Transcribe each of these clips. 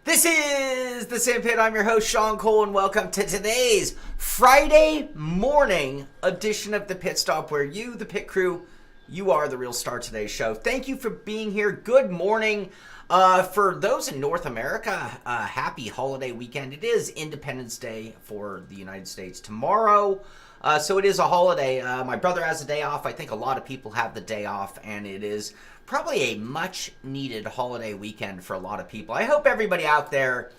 This is the Sim Pit. I'm your host, Shaun Cole, and welcome to today's Friday morning edition of the Pit Stop, where you, the pit crew, you are the real star of today's show. Thank you for being here. Good morning. For those in North America, happy holiday weekend. It is Independence Day for the United States tomorrow. So it is a holiday. My brother has a day off. I think a lot of people have the day off, and it is probably a much-needed holiday weekend for a lot of people. I hope everybody out there,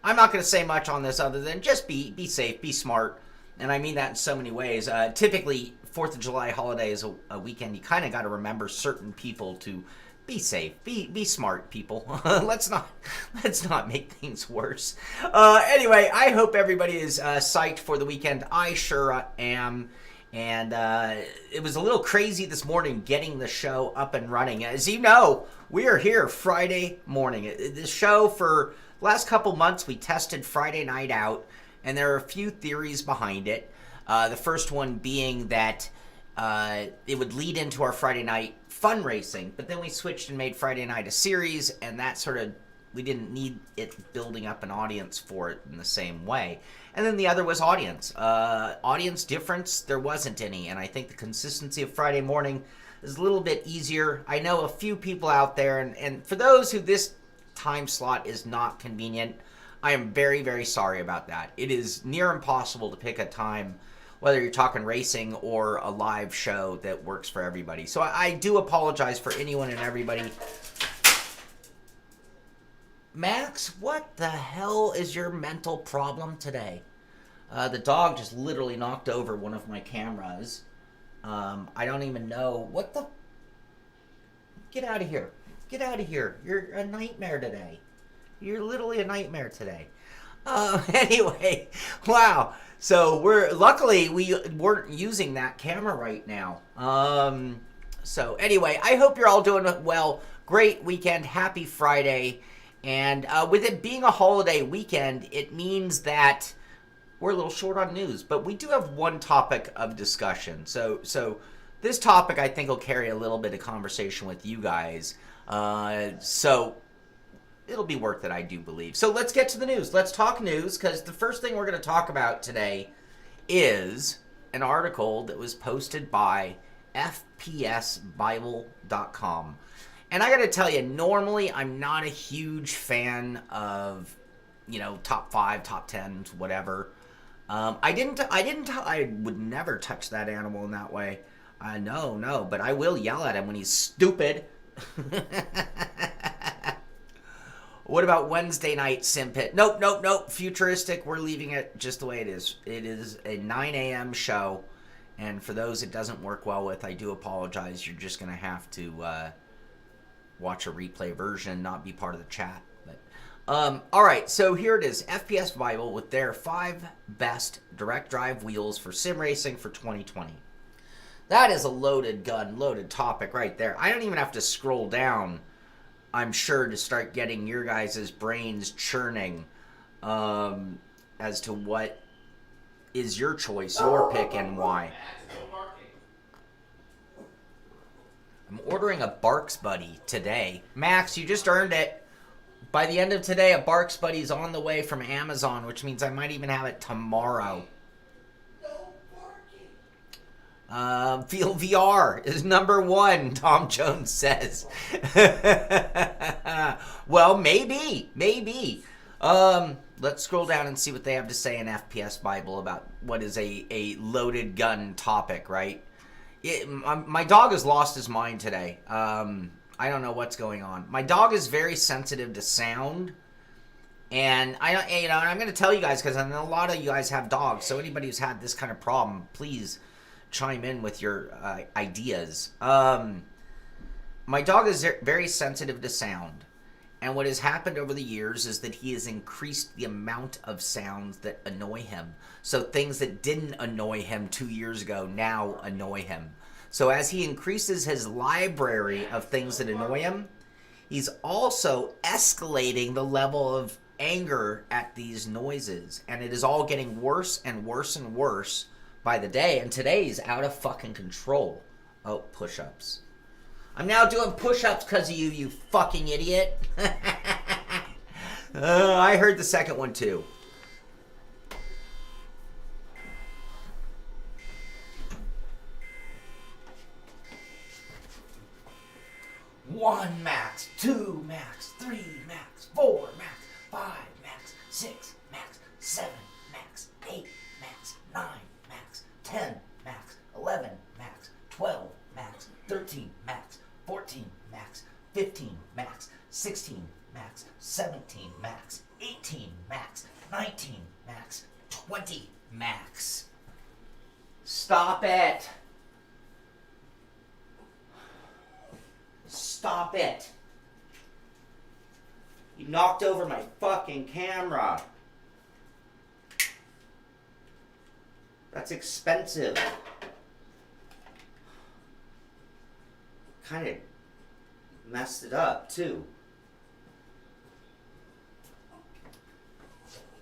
I'm not going to say much on this other than just be safe, be smart, and I mean that in so many ways. Typically, 4th of July holiday is a weekend. You kind of got to remember certain people to be safe, be smart, people. Let's not make things worse. Anyway, I hope everybody is psyched for the weekend. I sure am. And it was a little crazy this morning getting the show up and running. As you know, we are here Friday morning. This show, for the last couple months, we tested Friday night out, and there are a few theories behind it. The first one being that it would lead into our Friday night fun racing, but then we switched and made Friday night a series, and that sort of, we didn't need it building up an audience for it in the same way. And then the other was audience. Audience difference, there wasn't any, and I think the consistency of Friday morning is a little bit easier. I know a few people out there, and for those who this time slot is not convenient, I am very, very sorry about that. It is near impossible to pick a time, whether you're talking racing or a live show, that works for everybody. So I do apologize for anyone and everybody. Max, what the hell is your mental problem today? The dog just literally knocked over one of my cameras. I don't even know. What the? Get out of here. Get out of here. You're a nightmare today. You're literally a nightmare today. Anyway, wow. So luckily we weren't using that camera right now. So anyway, I hope you're all doing well. Great weekend. Happy Friday. And with it being a holiday weekend, it means that we're a little short on news. But we do have one topic of discussion. So this topic, I think, will carry a little bit of conversation with you guys. So it'll be worth it, I do believe. So let's get to the news. Let's talk news, because the first thing we're going to talk about today is an article that was posted by fpsbible.com. And I got to tell you, normally I'm not a huge fan of, top 5, top 10s, whatever. I would never touch that animal in that way. No, but I will yell at him when he's stupid. What about Wednesday night Sim Pit? Nope. Futuristic. We're leaving it just the way it is. It is a 9 a.m. show. And for those it doesn't work well with, I do apologize. You're just going to have to watch a replay version, not be part of the chat. But all right, so here it is. FPS Bible with their 5 best direct drive wheels for sim racing for 2020. That is a loaded gun, loaded topic right there. I don't even have to scroll down, I'm sure, to start getting your guys' brains churning as to what is your choice, your pick, and why. I'm ordering a Barks Buddy today. Max, you just earned it. By the end of today, a Barks Buddy's on the way from Amazon, which means I might even have it tomorrow. Field VR is number 1, Tom Jones says. Well, maybe. Let's scroll down and see what they have to say in FPS Bible about what is a loaded gun topic, right? My dog has lost his mind today. I don't know what's going on. My dog is very sensitive to sound, and I'm going to tell you guys, because I know a lot of you guys have dogs. So anybody who's had this kind of problem, please chime in with your ideas. My dog is very sensitive to sound, and what has happened over the years is that he has increased the amount of sounds that annoy him. So things that didn't annoy him 2 years ago now annoy him. So as he increases his library of things that annoy him, he's also escalating the level of anger at these noises. And it is all getting worse and worse and worse by the day. And today's out of fucking control. Oh, push-ups. I'm now doing push-ups because of you, you fucking idiot. I heard the second one too. One max, 2 max, 3 max, 4 max, 5 max, 6 max, 7 max, 8 max, 9 max, 10 max, 11 max, 12 max, 13 max, 14 max, 15 max, 16 max, 17 max, 18 max, 19 max, 20 max. Stop it. Stop it. You knocked over my fucking camera. That's expensive. Kind of messed it up, too.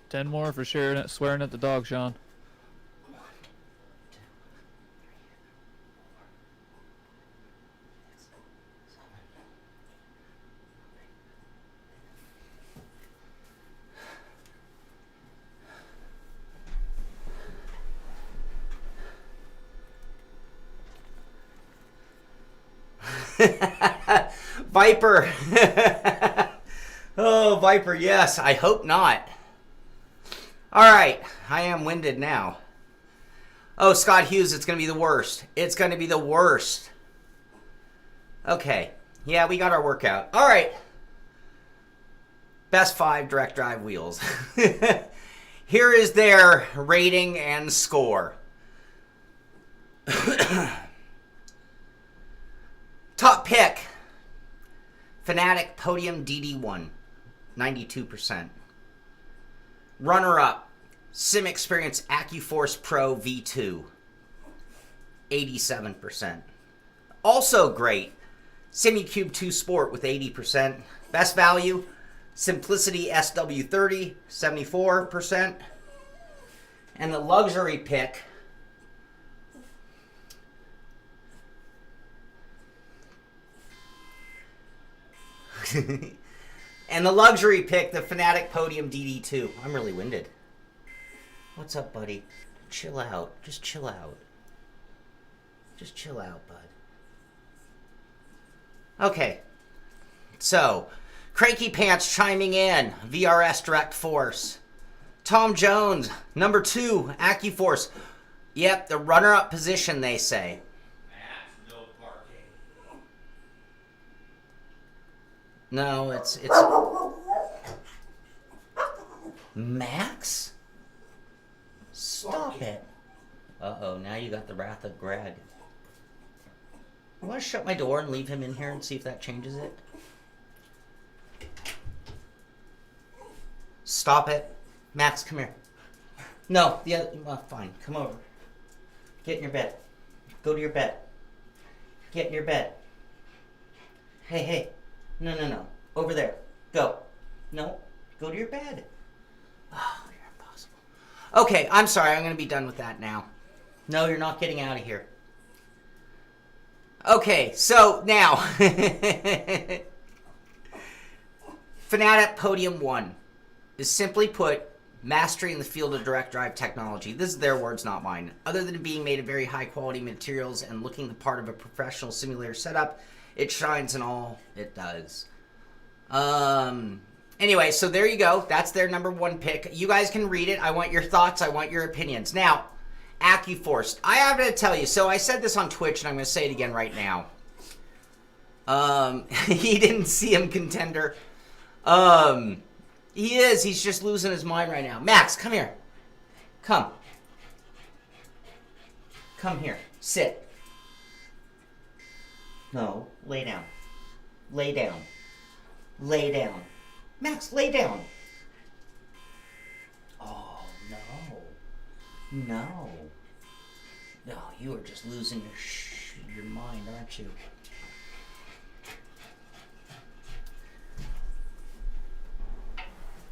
10 more for swearing at the dog, Shaun. Viper. Oh, Viper, yes. I hope not. All right. I am winded now. Oh, Scott Hughes, it's going to be the worst. It's going to be the worst. Okay. Yeah, we got our workout. All right. Best 5 direct drive wheels. Here is their rating and score. Top pick, Fanatic Podium DD1, 92%. Runner-up, SimXperience Accuforce Pro V2, 87%. Also great, SimuCube 2 Sport with 80%. Best value, Simplicity SW30, 74%. And the luxury pick, and the luxury pick, the Fanatic Podium DD2. I'm really winded. What's up, buddy? Chill out. Just chill out. Just chill out, bud. Okay. So, Cranky Pants chiming in. VRS Direct Force. Tom Jones, number 2, Accuforce. Yep, the runner-up position, they say. No, it's Max? Stop it. Uh-oh, now you got the wrath of Greg. I want to shut my door and leave him in here and see if that changes it. Stop it. Max, come here. No, the other, well, fine, come over. Get in your bed. Go to your bed. Get in your bed. Hey, hey. No. Over there. Go. No. Go to your bed. Oh, you're impossible. Okay, I'm sorry. I'm going to be done with that now. No, you're not getting out of here. Okay, so now. Fanatic Podium 1 is simply put, mastery in the field of direct drive technology. This is their words, not mine. Other than being made of very high quality materials and looking the part of a professional simulator setup, it shines in all it does. Anyway, so there you go. That's their number 1 pick. You guys can read it. I want your thoughts. I want your opinions. Now, Accuforce. I have to tell you, so I said this on Twitch, and I'm going to say it again right now. He didn't see him, contender. He is. He's just losing his mind right now. Max, come here. Come. Come here. Sit. No, lay down. Lay down. Lay down. Max, lay down. Oh, no. No. No, you are just losing your mind, aren't you?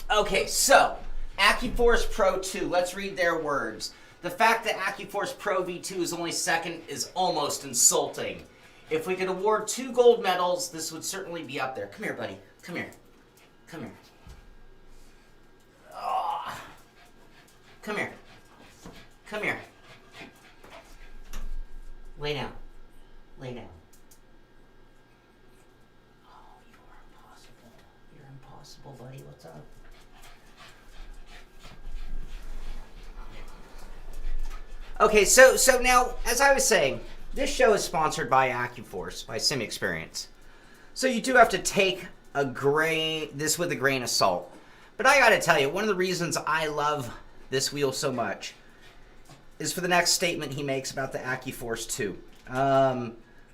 Okay, so, Accuforce Pro 2. Let's read their words. The fact that Accuforce Pro V2 is only second is almost insulting. If we could award 2 gold medals, this would certainly be up there. Come here, buddy. Come here. Come here. Come here. Come here. Lay down. Lay down. Oh, you are impossible. You're impossible, buddy. What's up? Okay, so now, as I was saying, this show is sponsored by Accuforce, by SimXperience. So you do have to take this with a grain of salt. But I gotta tell you, one of the reasons I love this wheel so much is for the next statement he makes about the Accuforce 2.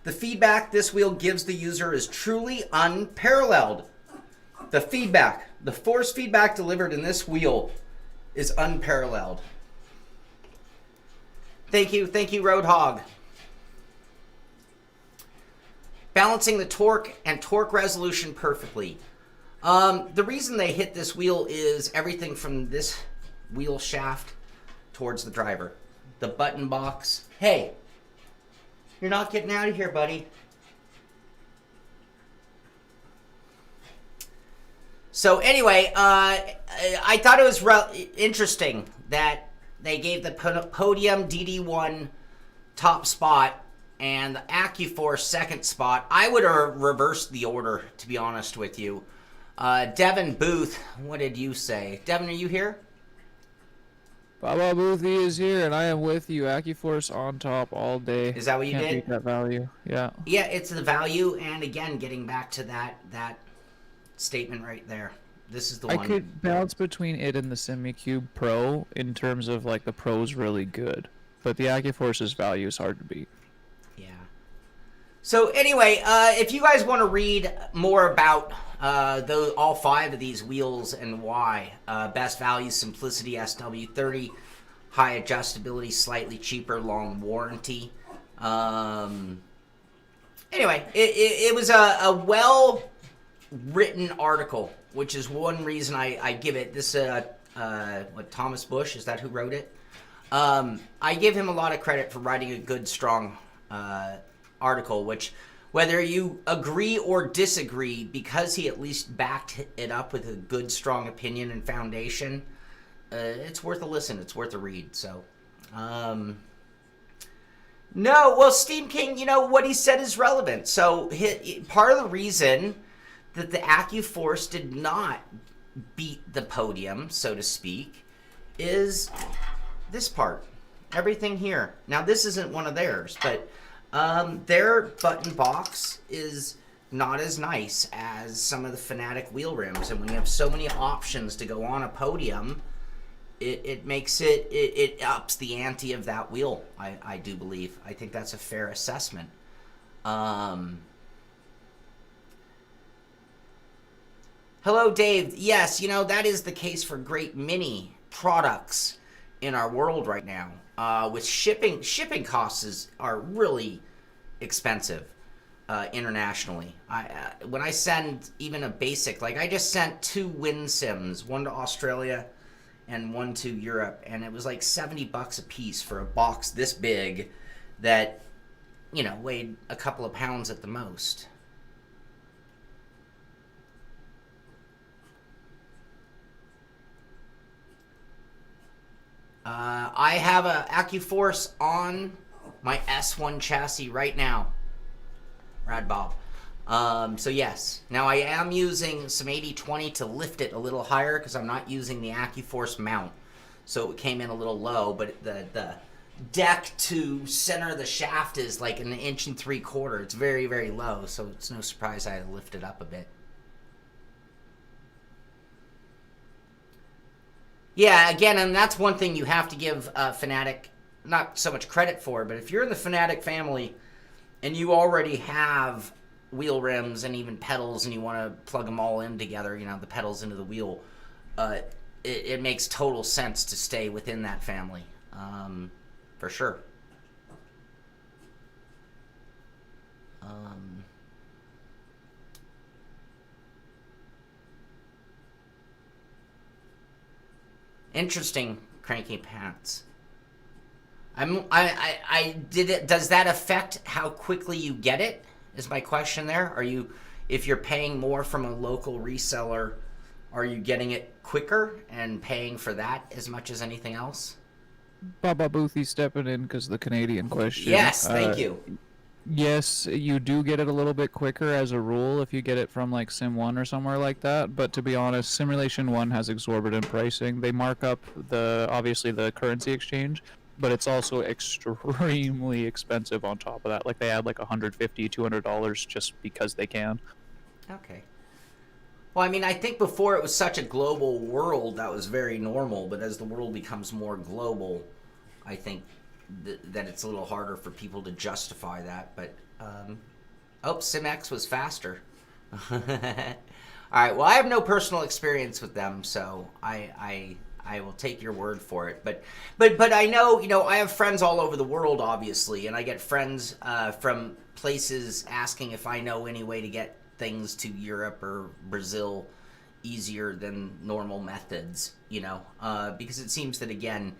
The feedback this wheel gives the user is truly unparalleled. The force feedback delivered in this wheel is unparalleled. Thank you, Roadhog. Balancing the torque and torque resolution perfectly. The reason they hit this wheel is everything from this wheel shaft towards the driver. The button box. Hey, you're not getting out of here, buddy. So anyway, I thought it was interesting that they gave the Podium DD1 top spot and the Accuforce second spot. I would have reversed the order, to be honest with you. Devin Booth, what did you say? Devin, are you here? Baba Boothie is here, and I am with you. Accuforce on top all day. Is that what you Can't did? beat that value. Yeah. Yeah, it's the value, and again, getting back to that statement right there. This is the one. I could bounce between it and the SimiCube Pro in terms of like the Pro's really good, but the Accuforce's value is hard to beat. Yeah. So anyway, if you guys want to read more about all 5 of these wheels and why, best value, simplicity, SW30, high adjustability, slightly cheaper, long warranty. Anyway, it was a well-written article, which is one reason I give it this. Thomas Bush, is that who wrote it? I give him a lot of credit for writing a good, strong article, which, whether you agree or disagree, because he at least backed it up with a good, strong opinion and foundation, it's worth a listen. It's worth a read. So, no, well, Steam King, what he said is relevant. So, part of the reason that the Accuforce did not beat the podium, so to speak, is this part. Everything here. Now, this isn't one of theirs, but their button box is not as nice as some of the Fanatic wheel rims. And when you have so many options to go on a podium, it makes it ups the ante of that wheel, I do believe. I think that's a fair assessment. Hello, Dave. Yes, that is the case for great many products in our world right now. With shipping costs are really expensive internationally. When I send even a basic, like I just sent 2 wind sims, one to Australia and one to Europe, and it was like $70 a piece for a box this big that, weighed a couple of pounds at the most. I have a Accuforce on my S1 chassis right now. Rad Bob. So yes. Now I am using some 80/20 to lift it a little higher because I'm not using the Accuforce mount. So it came in a little low, but the deck to center of the shaft is like 1 3/4 inches. It's very, very low, so it's no surprise I had to lift it up a bit. Yeah, again, and that's one thing you have to give Fanatic not so much credit for, but if you're in the Fanatic family and you already have wheel rims and even pedals and you want to plug them all in together, the pedals into the wheel, it makes total sense to stay within that family, for sure. Interesting, Cranky Pants. I did it. Does that affect how quickly you get it? Is my question there? If you're paying more from a local reseller, Are you getting it quicker and paying for that as much as anything else? Baba Boothie stepping in because the Canadian question. Yes, thank you. Yes, you do get it a little bit quicker as a rule if you get it from like Sim 1 or somewhere like that. But to be honest, Simulation 1 has exorbitant pricing. They mark up obviously the currency exchange, but it's also extremely expensive on top of that. Like they add like $150, $200 just because they can. Okay. Well, I mean, I think before it was such a global world that was very normal, but as the world becomes more global, I think that it's a little harder for people to justify that. But SimX was faster. All right. Well, I have no personal experience with them, so I will take your word for it. But I know, I have friends all over the world, obviously, and I get friends from places asking if I know any way to get things to Europe or Brazil easier than normal methods, because it seems that, again,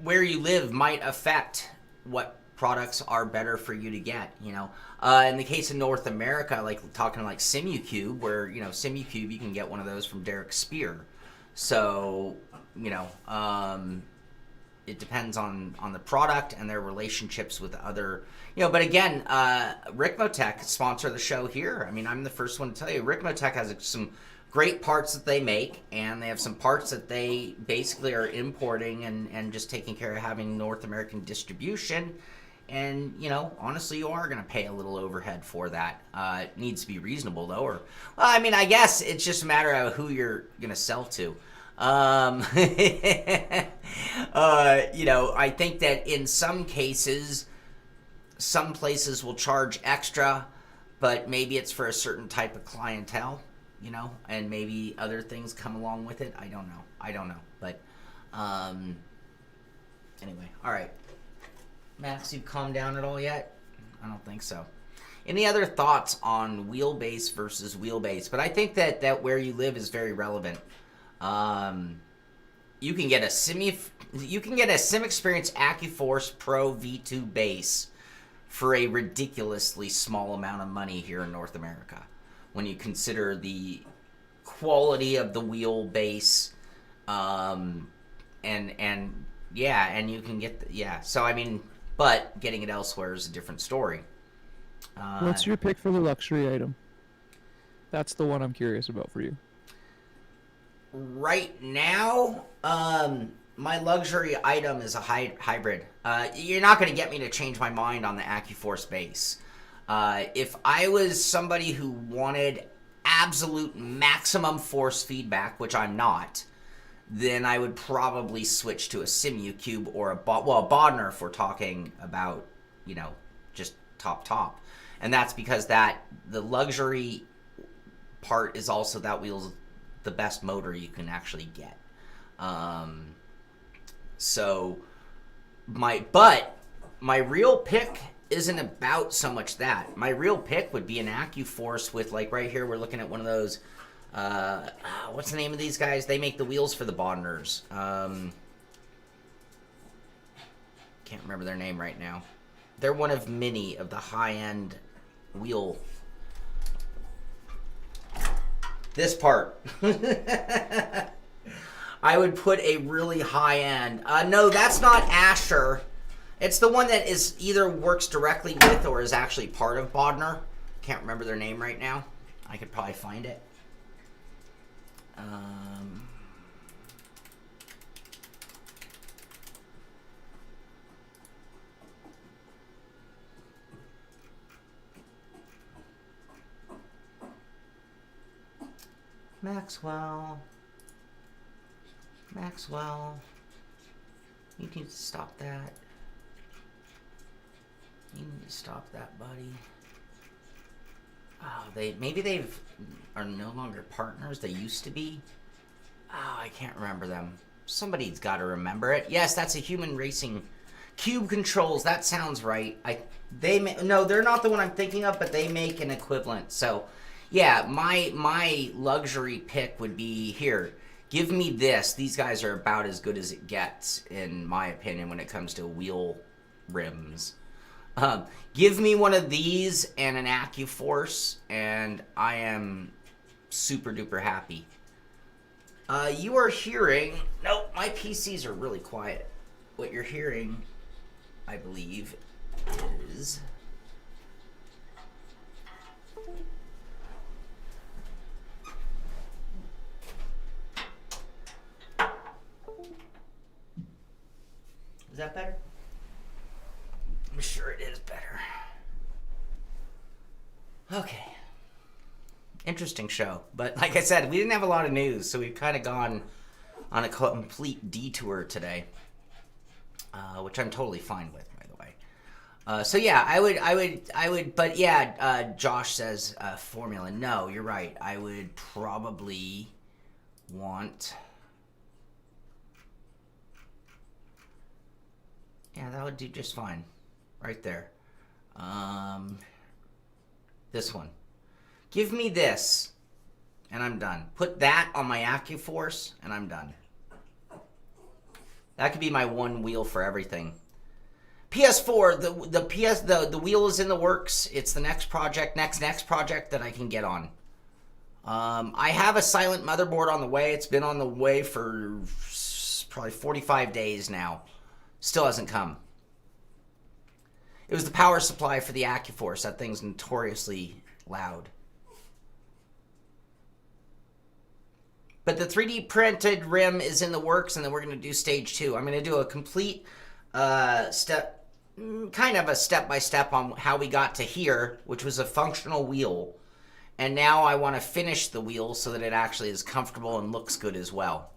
where you live might affect what products are better for you to get, in the case of North America, like talking like SimuCube, where, SimuCube, you can get one of those from Derek Spear. So, it depends on the product and their relationships with other, but again, Ricmotech, sponsor the show here. I mean, I'm the first one to tell you, Ricmotech has some great parts that they make, and they have some parts that they basically are importing and just taking care of having North American distribution. And, honestly, you are going to pay a little overhead for that. It needs to be reasonable, though. I guess it's just a matter of who you're going to sell to. I think that in some cases, some places will charge extra, but maybe it's for a certain type of clientele, and maybe other things come along with it. I don't know. But, anyway, all right. Max, you calmed down at all yet? I don't think so. Any other thoughts on wheelbase versus wheelbase? But I think that where you live is very relevant. You can get a SimXperience Accuforce Pro V2 base for a ridiculously small amount of money here in North America when you consider the quality of the wheelbase, and you can get but getting it elsewhere is a different story. What's your pick for the luxury item? That's the one I'm curious about for you. Right now, my luxury item is a hybrid. You're not going to get me to change my mind on the Accuforce base. If I was somebody who wanted absolute maximum force feedback, which I'm not, then I would probably switch to a SimuCube or a Bodner if we're talking about, just top. And that's because the luxury part is also that wheel's the best motor you can actually get. So my real pick isn't about so much that. My real pick would be an Accuforce with, like, right here we're looking at one of those, what's the name of these guys? They make the wheels for the Bodners. Can't remember their name right now. They're one of many of the high-end wheel. This part. I would put a really high-end. No, that's not Asher. It's the one that is either works directly with or is actually part of Bodner. Can't remember their name right now. I could probably find it. Maxwell, you need to stop that. You need to stop that, buddy. Oh, maybe are no longer partners. They used to be. Oh, I can't remember them. Somebody's got to remember it. Yes, that's a human racing. Cube Controls. That sounds right. No, they're not the one I'm thinking of, but they make an equivalent. So, yeah, my luxury pick would be here. Give me this. These guys are about as good as it gets, in my opinion, when it comes to wheel rims. Give me one of these and an Accuforce, and I am super duper happy. You are hearing... Nope, my PCs are really quiet. What you're hearing, I believe, is... Is that better? I'm sure it is better. Okay. Interesting show. But like I said, we didn't have a lot of news, so we've kind of gone on a complete detour today, which I'm totally fine with, by the way. So yeah, I would, but yeah, Josh says formula. No, you're right. I would probably want... Yeah, that would do just fine. Right there. This one. Give me this, and I'm done. Put that on my Accuforce, and I'm done. That could be my one wheel for everything. PS4, the wheel is in the works. It's the next project, next project that I can get on. I have a silent motherboard on the way. It's been on the way for probably 45 days now. Still hasn't come. It was the power supply for the Accuforce. That thing's notoriously loud. But the 3D printed rim is in the works, and then we're going to do stage 2. I'm going to do a complete step, kind of a step-by-step on how we got to here, which was a functional wheel. And now I want to finish the wheel so that it actually is comfortable and looks good as well.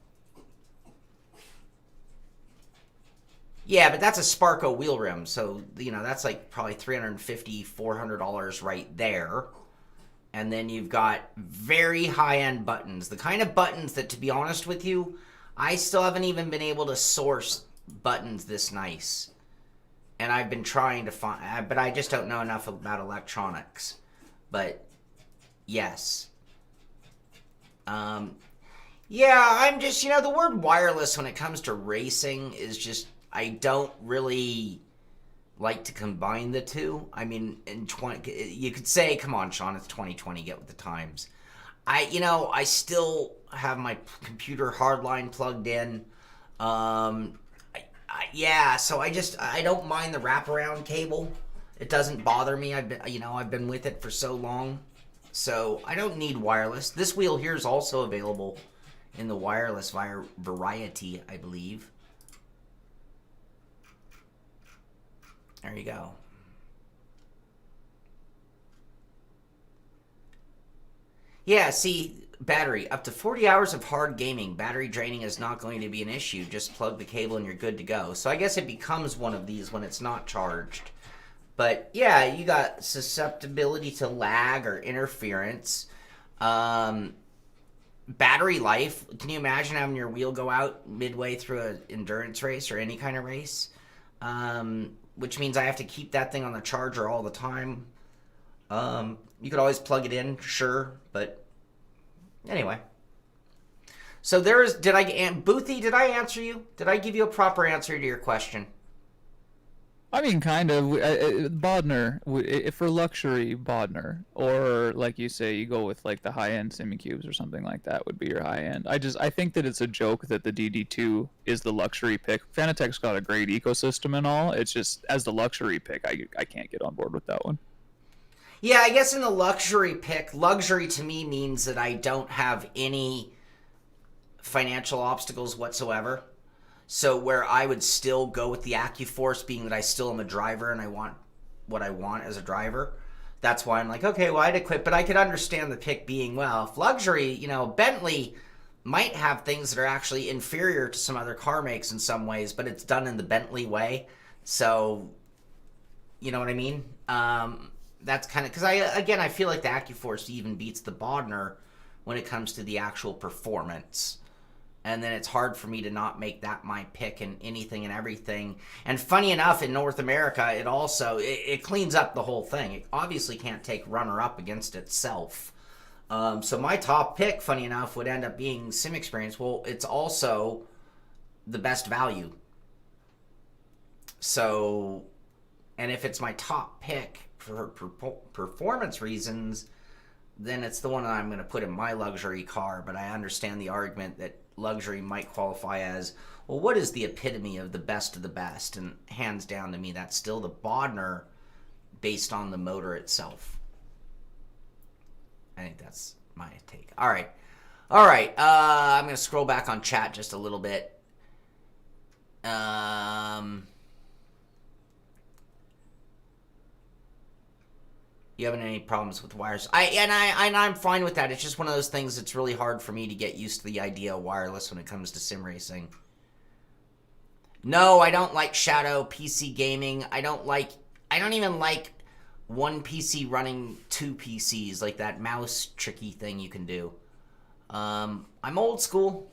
Yeah, but that's a Sparco wheel rim, so, you know, that's like probably $350, $400 right there. And then you've got very high-end buttons. The kind of buttons that, to be honest with you, I still haven't even been able to source buttons this nice. And I've been trying to find, but I just don't know enough about electronics. But, yes. Yeah, I'm just, you know, the word wireless when it comes to racing is just... I don't really like to combine the two. I mean, you could say, come on, Shaun, it's 2020, get with the times. I still have my computer hardline plugged in. Yeah, so I don't mind the wraparound cable. It doesn't bother me. I've been with it for so long. So I don't need wireless. This wheel here is also available in the wireless variety, I believe. There you go. Yeah, see, battery. Up to 40 hours of hard gaming. Battery draining is not going to be an issue. Just plug the cable and you're good to go. So I guess it becomes one of these when it's not charged. But yeah, you got susceptibility to lag or interference. Battery life. Can you imagine having your wheel go out midway through an endurance race or any kind of race? Which means I have to keep that thing on the charger all the time. You could always plug it in, sure, but anyway. So Boothie, did I answer you? Did I give you a proper answer to your question? I mean, kind of. Bodner, for luxury, Bodner. Or, like you say, you go with, like, the high-end Simicubes or something like that would be your high-end. I think that it's a joke that the DD2 is the luxury pick. Fanatec's got a great ecosystem and all. It's just, as the luxury pick, I can't get on board with that one. Yeah, I guess in the luxury pick, luxury to me means that I don't have any financial obstacles whatsoever. So where I would still go with the Accuforce, being that I still am a driver and I want what I want as a driver. That's why I'm like, okay, well, I'd equip. But I could understand the pick being, well, if luxury, you know, Bentley might have things that are actually inferior to some other car makes in some ways, but it's done in the Bentley way. So, you know what I mean? That's kind of, because I feel like the Accuforce even beats the Bodner when it comes to the actual performance. And then it's hard for me to not make that my pick in anything and everything. And funny enough, in North America, it cleans up the whole thing. It obviously can't take runner-up against itself. So my top pick, funny enough, would end up being SimXperience. Well, it's also the best value. So, and if it's my top pick for performance reasons, then it's the one that I'm going to put in my luxury car. But I understand the argument that luxury might qualify as, well, what is the epitome of the best of the best? And hands down to me, that's still the Bodmer based on the motor itself. I think that's my take. All right. I'm going to scroll back on chat just a little bit. You having any problems with wires? I'm fine with that. It's just one of those things that's really hard for me to get used to the idea of wireless when it comes to sim racing. No, I don't like shadow PC gaming. I don't even like one PC running two PCs, like that mouse tricky thing you can do. I'm old school.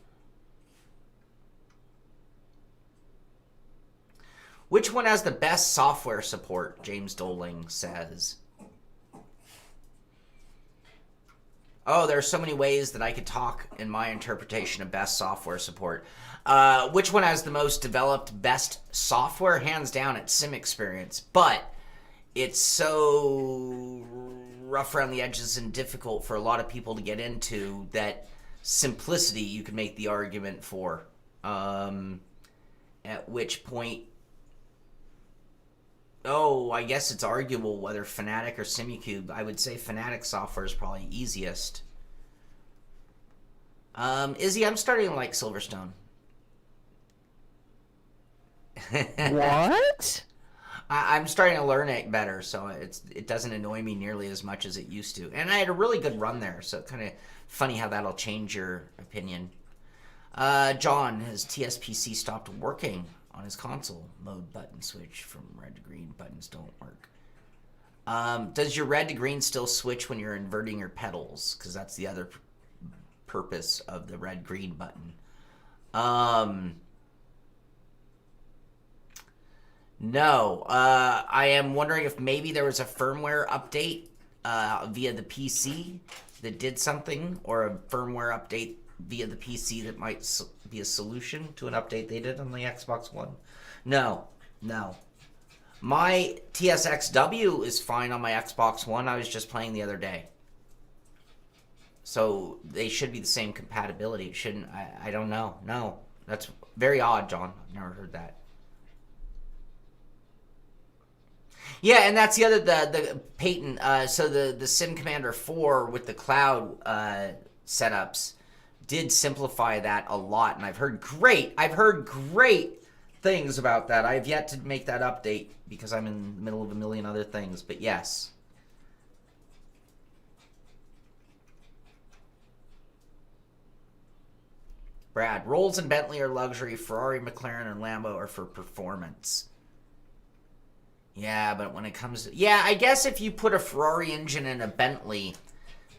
Which one has the best software support? James Doling says. Oh, there are so many ways that I could talk in my interpretation of best software support. Which one has the most developed best software? Hands down, it's SimXperience. But it's so rough around the edges and difficult for a lot of people to get into that simplicity you could make the argument for. At which point, I guess it's arguable whether Fanatic or Simicube. I would say Fanatic software is probably easiest. Izzy, I'm starting to like Silverstone. What? I'm starting to learn it better, so it doesn't annoy me nearly as much as it used to. And I had a really good run there, so kind of funny how that'll change your opinion. John, his TSPC stopped working on his console. Mode button switch from red to green. Buttons don't work. Does your red to green still switch when you're inverting your pedals? Because that's the other purpose of the red-green button. No. I am wondering if maybe there was a firmware update via the PC that did something, or a firmware update via the PC that might be a solution to an update they did on the Xbox One. No. My TSXW is fine on my Xbox One. I was just playing the other day. So they should be the same compatibility. It shouldn't. I don't know. No. That's very odd, John. I've never heard that. Yeah, and that's the other, the Peyton. So the Sim Commander 4 with the cloud setups did simplify that a lot, and I've heard great things about that. I have yet to make that update because I'm in the middle of a million other things, but yes. Brad, Rolls and Bentley are luxury. Ferrari, McLaren, and Lambo are for performance. Yeah, but when it comes to... Yeah, I guess if you put a Ferrari engine in a Bentley,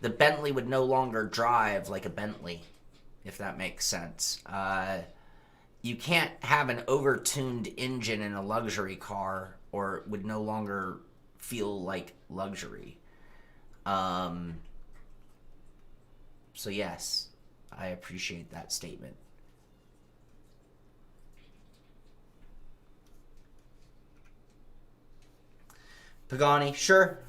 the Bentley would no longer drive like a Bentley, if that makes sense. You can't have an over-tuned engine in a luxury car, or it would no longer feel like luxury. So yes, I appreciate that statement. Pagani, sure.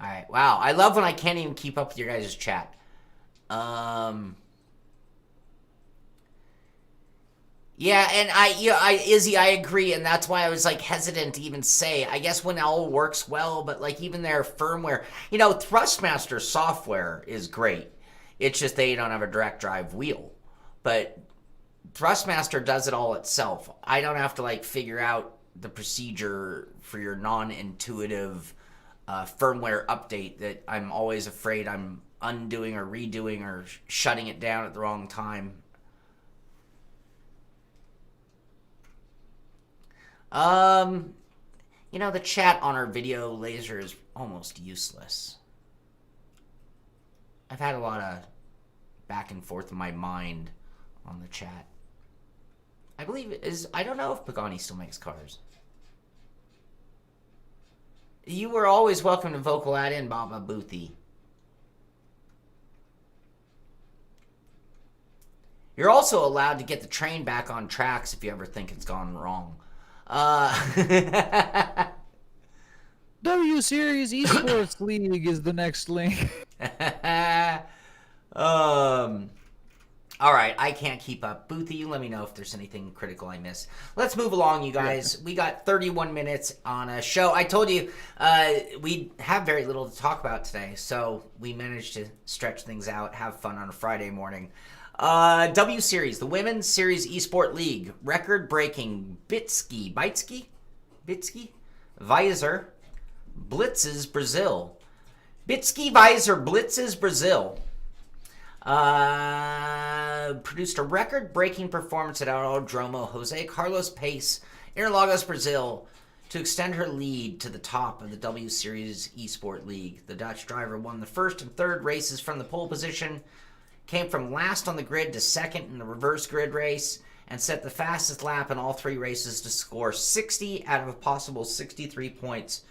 Alright, wow. I love when I can't even keep up with your guys' chat. Yeah, and Izzy, I agree, and that's why I was like hesitant to even say. I guess when it all works well, but like even their firmware, Thrustmaster software is great. It's just they don't have a direct drive wheel. But Thrustmaster does it all itself. I don't have to like figure out the procedure for your non-intuitive firmware update that I'm always afraid I'm undoing or redoing or shutting it down at the wrong time. The chat on our video laser is almost useless. I've had a lot of back and forth in my mind on the chat. I don't know if Pagani still makes cars. You were always welcome to vocal add in, Baba Boothie. You're also allowed to get the train back on tracks if you ever think it's gone wrong. W Series Esports League is the next link. All right, I can't keep up. Boothy, you let me know if there's anything critical I miss. Let's move along, you guys. We got 31 minutes on a show. I told you we have very little to talk about today, so we managed to stretch things out, have fun on a Friday morning. W Series, the Women's Series Esport League, record-breaking Bitski Visor blitzes Brazil. Bitski Visor blitzes Brazil. Produced a record-breaking performance at Autodromo Jose Carlos Pace, Interlagos, Brazil, to extend her lead to the top of the W Series Esport League. The Dutch driver won the first and third races from the pole position, came from last on the grid to second in the reverse grid race, and set the fastest lap in all three races to score 60 out of a possible 63 points,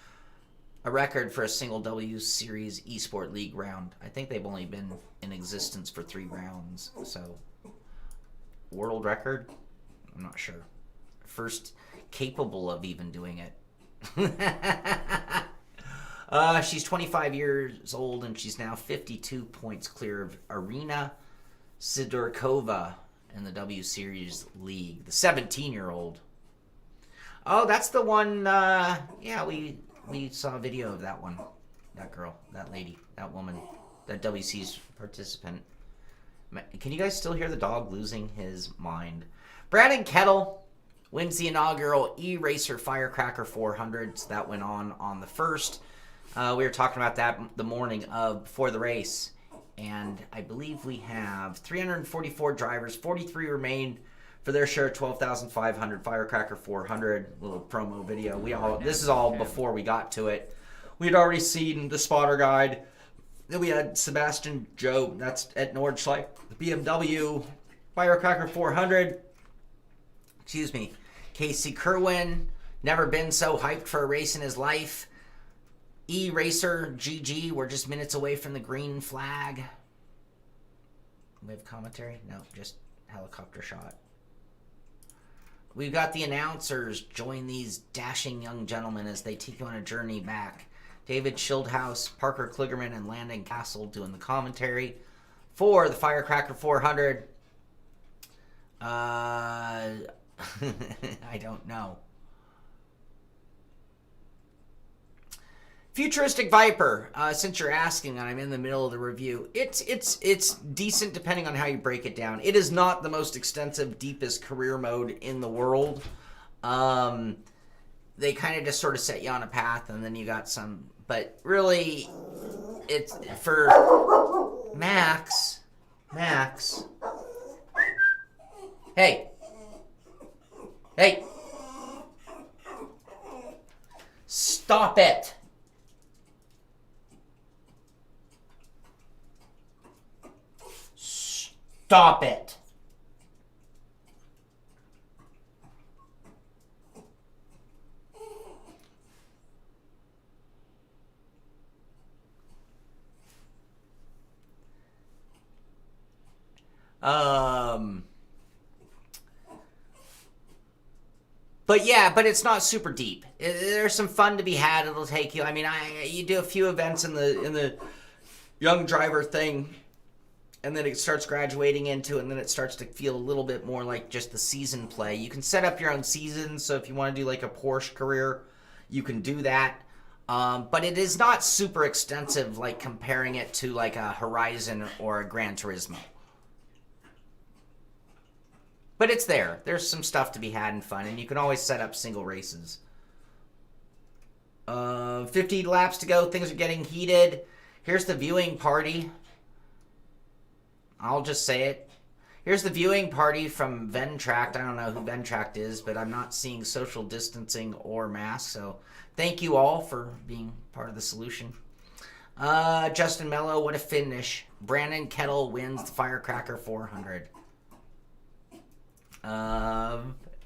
a record for a single W Series Esport League round. I think they've only been in existence for 3 rounds, so world record? I'm not sure. First capable of even doing it. She's 25 years old, and she's now 52 points clear of Arina Sidorkova in the W Series League. The 17-year-old. Oh, that's the one, yeah, we saw a video of that one. That girl, that lady, that woman, that WC's participant. Can you guys still hear the dog losing his mind? Brandon Kettle wins the inaugural E-Racer Firecracker 400. So that went on the first. We were talking about that the morning of before the race. And I believe we have 344 drivers. 43 remain for their share of 12,500 Firecracker 400. Little promo video. This is all before we got to it. We had already seen the spotter guide. Then we had Sebastian Joe. That's at Nordschleife. BMW Firecracker 400. Excuse me. Casey Kerwin. Never been so hyped for a race in his life. E-Racer GG. We're just minutes away from the green flag. We have commentary? No, just helicopter shot. We've got the announcers join these dashing young gentlemen as they take you on a journey back. David Schildhouse, Parker Kligerman, and Landon Castle doing the commentary for the Firecracker 400. I don't know. Futuristic Viper, since you're asking and I'm in the middle of the review, it's decent depending on how you break it down. It is not the most extensive, deepest career mode in the world. They kind of just sort of set you on a path, and then you got some, but really, it's for Max, hey, stop it. Stop it. But it's not super deep. There's some fun to be had. It'll take you. I mean, you do a few events in the young driver thing, and then it starts graduating into, and then it starts to feel a little bit more like just the season play. You can set up your own season, so if you want to do like a Porsche career, you can do that. But it is not super extensive, like comparing it to like a Horizon or a Gran Turismo. But it's there. There's some stuff to be had and fun, and you can always set up single races. 50 laps to go. Things are getting heated. Here's the viewing party. I'll just say it. Here's the viewing party from Ventract. I don't know who Ventract is, but I'm not seeing social distancing or masks, so thank you all for being part of the solution. Justin Mello, what a finish. Brandon Kettle wins the Firecracker 400.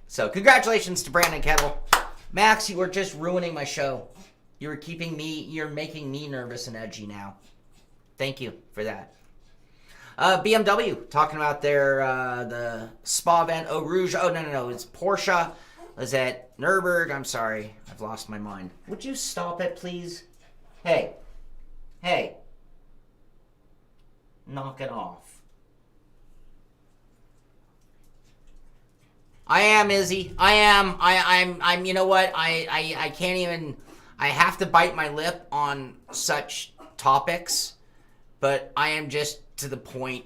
So congratulations to Brandon Kettle. Max, you were just ruining my show. You're making me nervous and edgy now. Thank you for that. BMW, talking about their, the Spa event, Eau Rouge. Oh, no, it's Porsche. Was at Nürburgring. I'm sorry. I've lost my mind. Would you stop it, please? Hey. Hey. Knock it off. I am, Izzy. I am. I'm, you know what? I can't even, I have to bite my lip on such topics, but I am just to the point.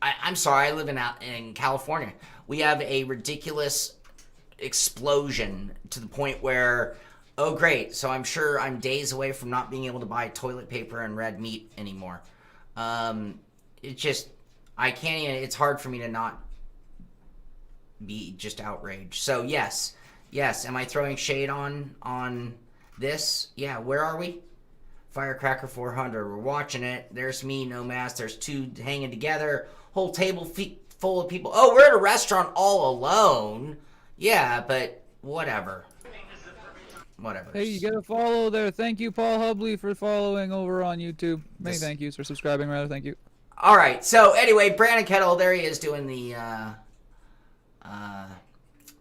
I'm sorry, I live in California. We have a ridiculous explosion to the point where, oh great, so I'm sure I'm days away from not being able to buy toilet paper and red meat anymore. It just, I can't even, it's hard for me to not be just outraged. So yes, am I throwing shade on this? Yeah, where are we? Firecracker 400, we're watching it. There's me, no mask, there's two hanging together, whole table full of people. Oh, we're at a restaurant all alone. Yeah, but whatever. Hey, you get a follow there. Thank you, Paul Hubley, for following over on YouTube. Many thank yous for subscribing, rather. Thank you. All right. So anyway, Brandon Kettle, there he is doing the. I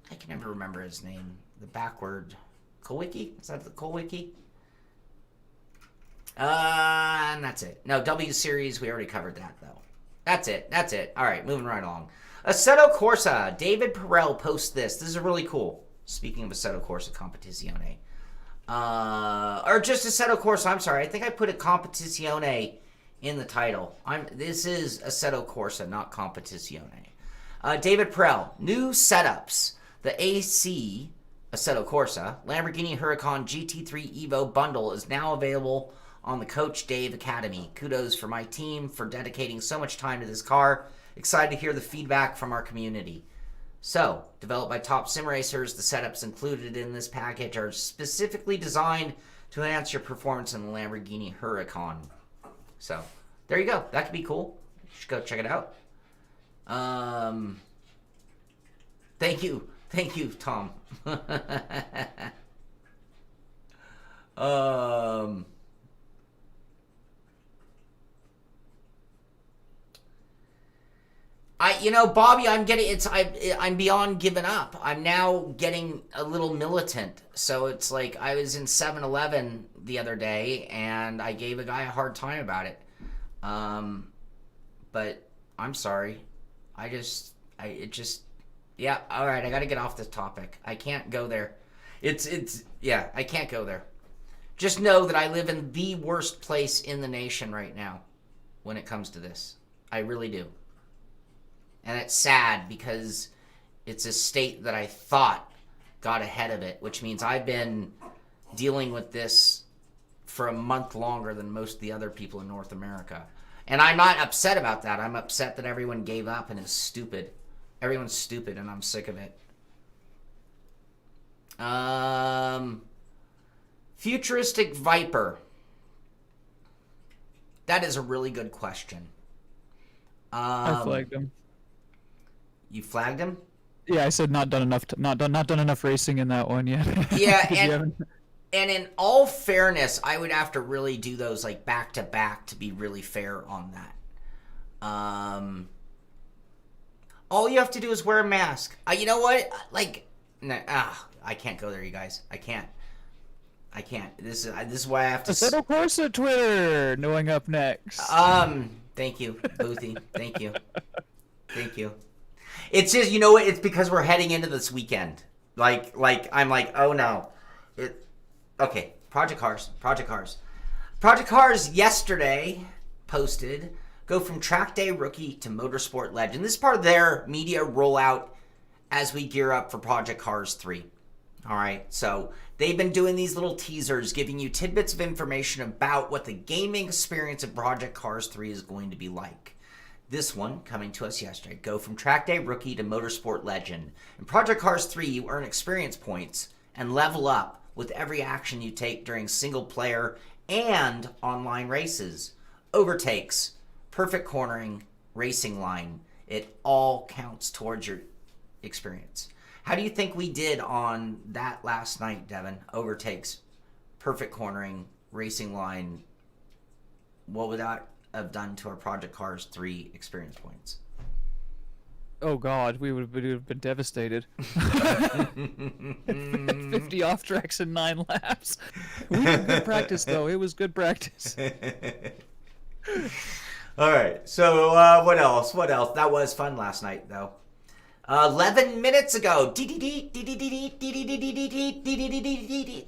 can never remember his name. The backward Kowicki? Is that the Kowicki? And that's it. No, W Series. We already covered that though. That's it. All right, moving right along. Assetto Corsa. David Perel posts this. This is really cool. Speaking of Assetto Corsa Competizione. Or just Assetto Corsa, I'm sorry. I think I put a Competizione in the title. This is Assetto Corsa, not Competizione. David Perel, new setups. The AC Assetto Corsa Lamborghini Huracan GT3 Evo bundle is now available on the Coach Dave Academy. Kudos for my team for dedicating so much time to this car. Excited to hear the feedback from our community. So, developed by top sim racers, the setups included in this package are specifically designed to enhance your performance in the Lamborghini Huracan. So, there you go. That could be cool. You should go check it out. Thank you, Tom. Bobby, I'm beyond giving up. I'm now getting a little militant. So it's like I was in 7-Eleven the other day and I gave a guy a hard time about it. But I'm sorry. Yeah, all right, I got to get off this topic. I can't go there. I can't go there. Just know that I live in the worst place in the nation right now when it comes to this. I really do. And it's sad because it's a state that I thought got ahead of it, which means I've been dealing with this for a month longer than most of the other people in North America. And I'm not upset about that. I'm upset that everyone gave up and is stupid. Everyone's stupid and I'm sick of it. Futuristic Viper. That is a really good question. I flagged him. You flagged him? Yeah, I said not done enough racing in that one yet. Yeah, and in all fairness, I would have to really do those like back to back to be really fair on that. All you have to do is wear a mask. You know what? I can't go there, you guys. I can't. This is why I have to. Assetto Corsa Twitter knowing up next. Thank you, Boothie. Thank you. It's just, you know what? It's because we're heading into this weekend. Like I'm like, oh no. Okay, Project Cars. Project Cars yesterday posted, go from track day rookie to motorsport legend. This is part of their media rollout as we gear up for Project Cars 3. All right, so they've been doing these little teasers, giving you tidbits of information about what the gaming experience of Project Cars 3 is going to be like. This one, coming to us yesterday, go from track day rookie to motorsport legend. In Project Cars 3, you earn experience points and level up with every action you take during single player and online races. Overtakes, perfect cornering, racing line, it all counts towards your experience. How do you think we did on that last night, Devin? Overtakes, perfect cornering, racing line. What would that have done to our Project Cars 3 experience points? Oh God, we would have been devastated. 50 off tracks in 9 laps. We did good practice though. It was good practice. All right. So what else? What else? That was fun last night, though. 11 minutes ago.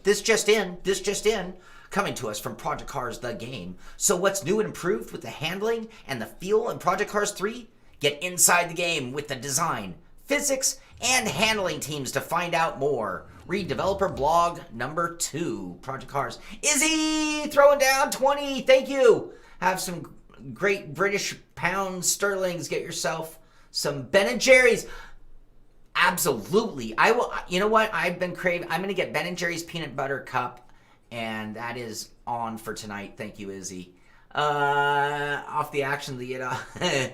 This just in. This just in. Coming to us from Project Cars The Game. So what's new and improved with the handling and the feel in Project Cars 3? Get inside the game with the design, physics, and handling teams to find out more. Read developer blog number 2. Project Cars. Izzy throwing down 20. Thank you. Have some great British pound sterlings. Get yourself some Ben & Jerry's. Absolutely. I will. You know what? I've been craving. I'm going to get Ben & Jerry's peanut butter cup, and that is on for tonight. Thank you, Izzy. Off the action of the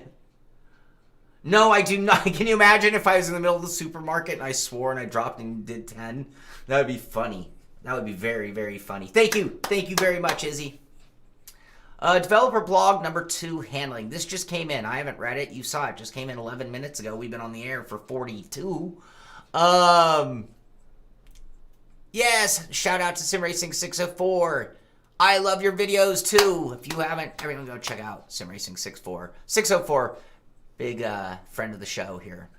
No, I do not. Can you imagine if I was in the middle of the supermarket and I swore and I dropped and did 10? That would be funny. That would be very, very funny. Thank you. Thank you very much, Izzy. Developer blog number 2, handling. This just came in. I haven't read it. You saw it. Just came in 11 minutes ago. We've been on the air for 42. Yes, shout out to SimRacing 604. I love your videos too. If you haven't, everyone go check out SimRacing 604. Big friend of the show here.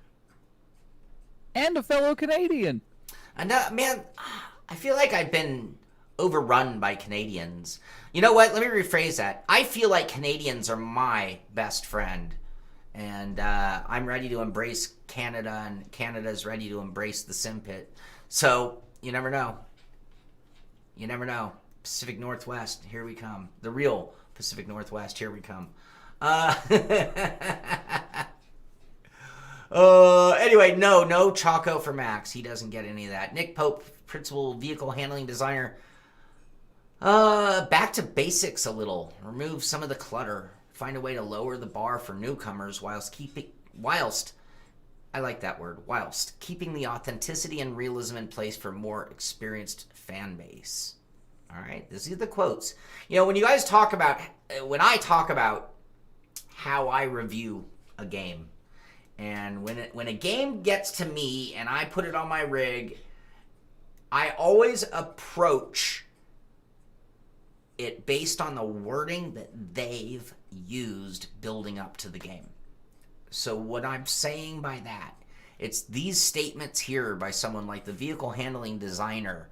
And a fellow Canadian. And man, I feel like I've been overrun by Canadians. You know what? Let me rephrase that. I feel like Canadians are my best friend. And I'm ready to embrace Canada, and Canada's ready to embrace the Sim Pit. So, you never know. You never know. Pacific Northwest, here we come. The real Pacific Northwest, here we come. Anyway, no Choco for Max. He doesn't get any of that. Nick Pope, principal vehicle handling designer. Back to basics a little. Remove some of the clutter. Find a way to lower the bar for newcomers whilst I like that word, whilst keeping the authenticity and realism in place for more experienced fan base. All right, these are the quotes. You know, when I talk about how I review a game, and when a game gets to me and I put it on my rig, I always approach it based on the wording that they've used building up to the game. So what I'm saying by that, it's these statements here by someone like the vehicle handling designer,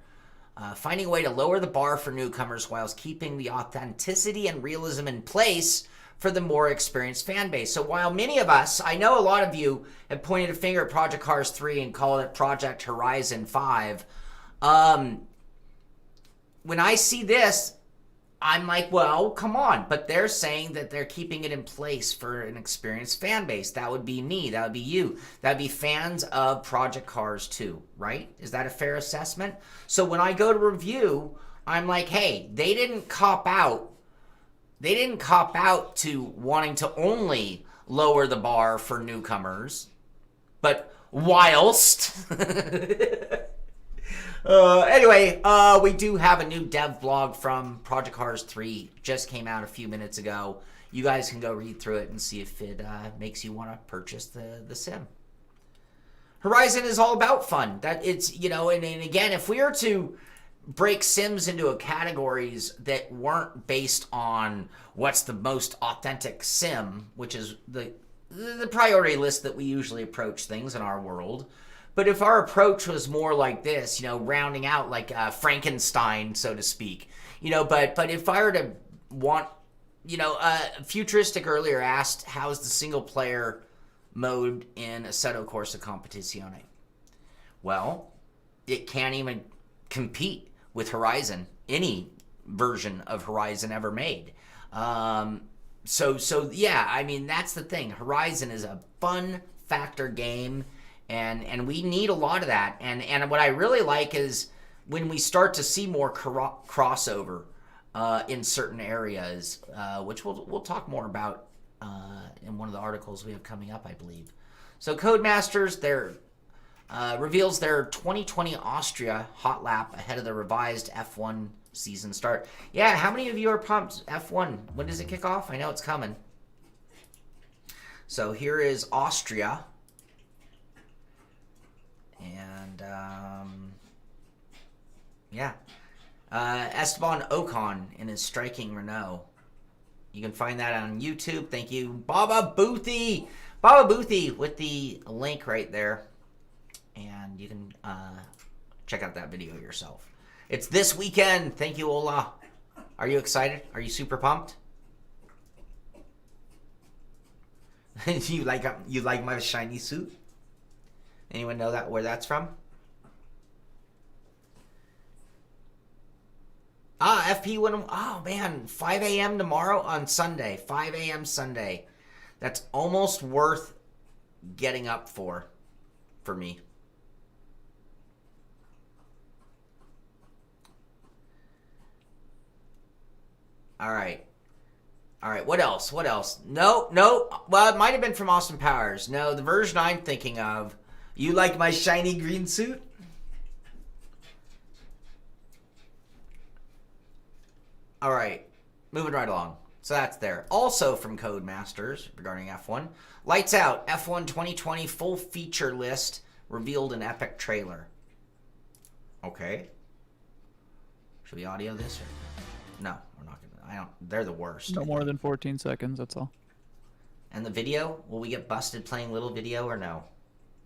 finding a way to lower the bar for newcomers whilst keeping the authenticity and realism in place for the more experienced fan base. So while many of us, I know a lot of you have pointed a finger at Project Cars 3 and called it Project Horizon 5, when I see this, I'm like, well, come on. But they're saying that they're keeping it in place for an experienced fan base. That would be me. That would be you. That would be fans of Project Cars 2, right? Is that a fair assessment? So when I go to review, I'm like, hey, they didn't cop out. They didn't cop out to wanting to only lower the bar for newcomers. But whilst... Anyway, we do have a new dev blog from Project Cars 3. Just came out a few minutes ago. You guys can go read through it and see if it makes you want to purchase the sim. Horizon is all about fun. That it's, you know, and again, if we were to break sims into categories that weren't based on what's the most authentic sim, which is the priority list that we usually approach things in our world. But if our approach was more like this, you know, rounding out like Frankenstein, so to speak, you know, but if I were to want, you know, Futuristic earlier asked, how's the single player mode in Assetto Corsa Competizione? Well, it can't even compete with Horizon, any version of Horizon ever made. So yeah, I mean, that's the thing. Horizon is a fun factor game. And we need a lot of that. And what I really like is when we start to see more crossover in certain areas, which we'll talk more about in one of the articles we have coming up, I believe. So Codemasters reveals their 2020 Austria hot lap ahead of the revised F1 season start. Yeah, how many of you are pumped? F1, when does it kick off? I know it's coming. So here is Austria. And, yeah. Esteban Ocon in his striking Renault. You can find that on YouTube. Thank you, Baba Boothie. Baba Boothie with the link right there. And you can check out that video yourself. It's this weekend. Thank you, Ola. Are you excited? Are you super pumped? you like my shiny suit? Anyone know where that's from? FP went. Oh man, 5 a.m. tomorrow on Sunday. 5 a.m. Sunday. That's almost worth getting up for me. All right. What else? No. Well, it might have been from Austin Powers. No, the version I'm thinking of. You like my shiny green suit? All right. Moving right along. So that's there. Also from Codemasters regarding F1. Lights Out. F1 2020 full feature list revealed in epic trailer. Okay. Should we audio this? Or... No, we're not going to. They're the worst. No more than 14 seconds, that's all. And the video? Will we get busted playing little video or no?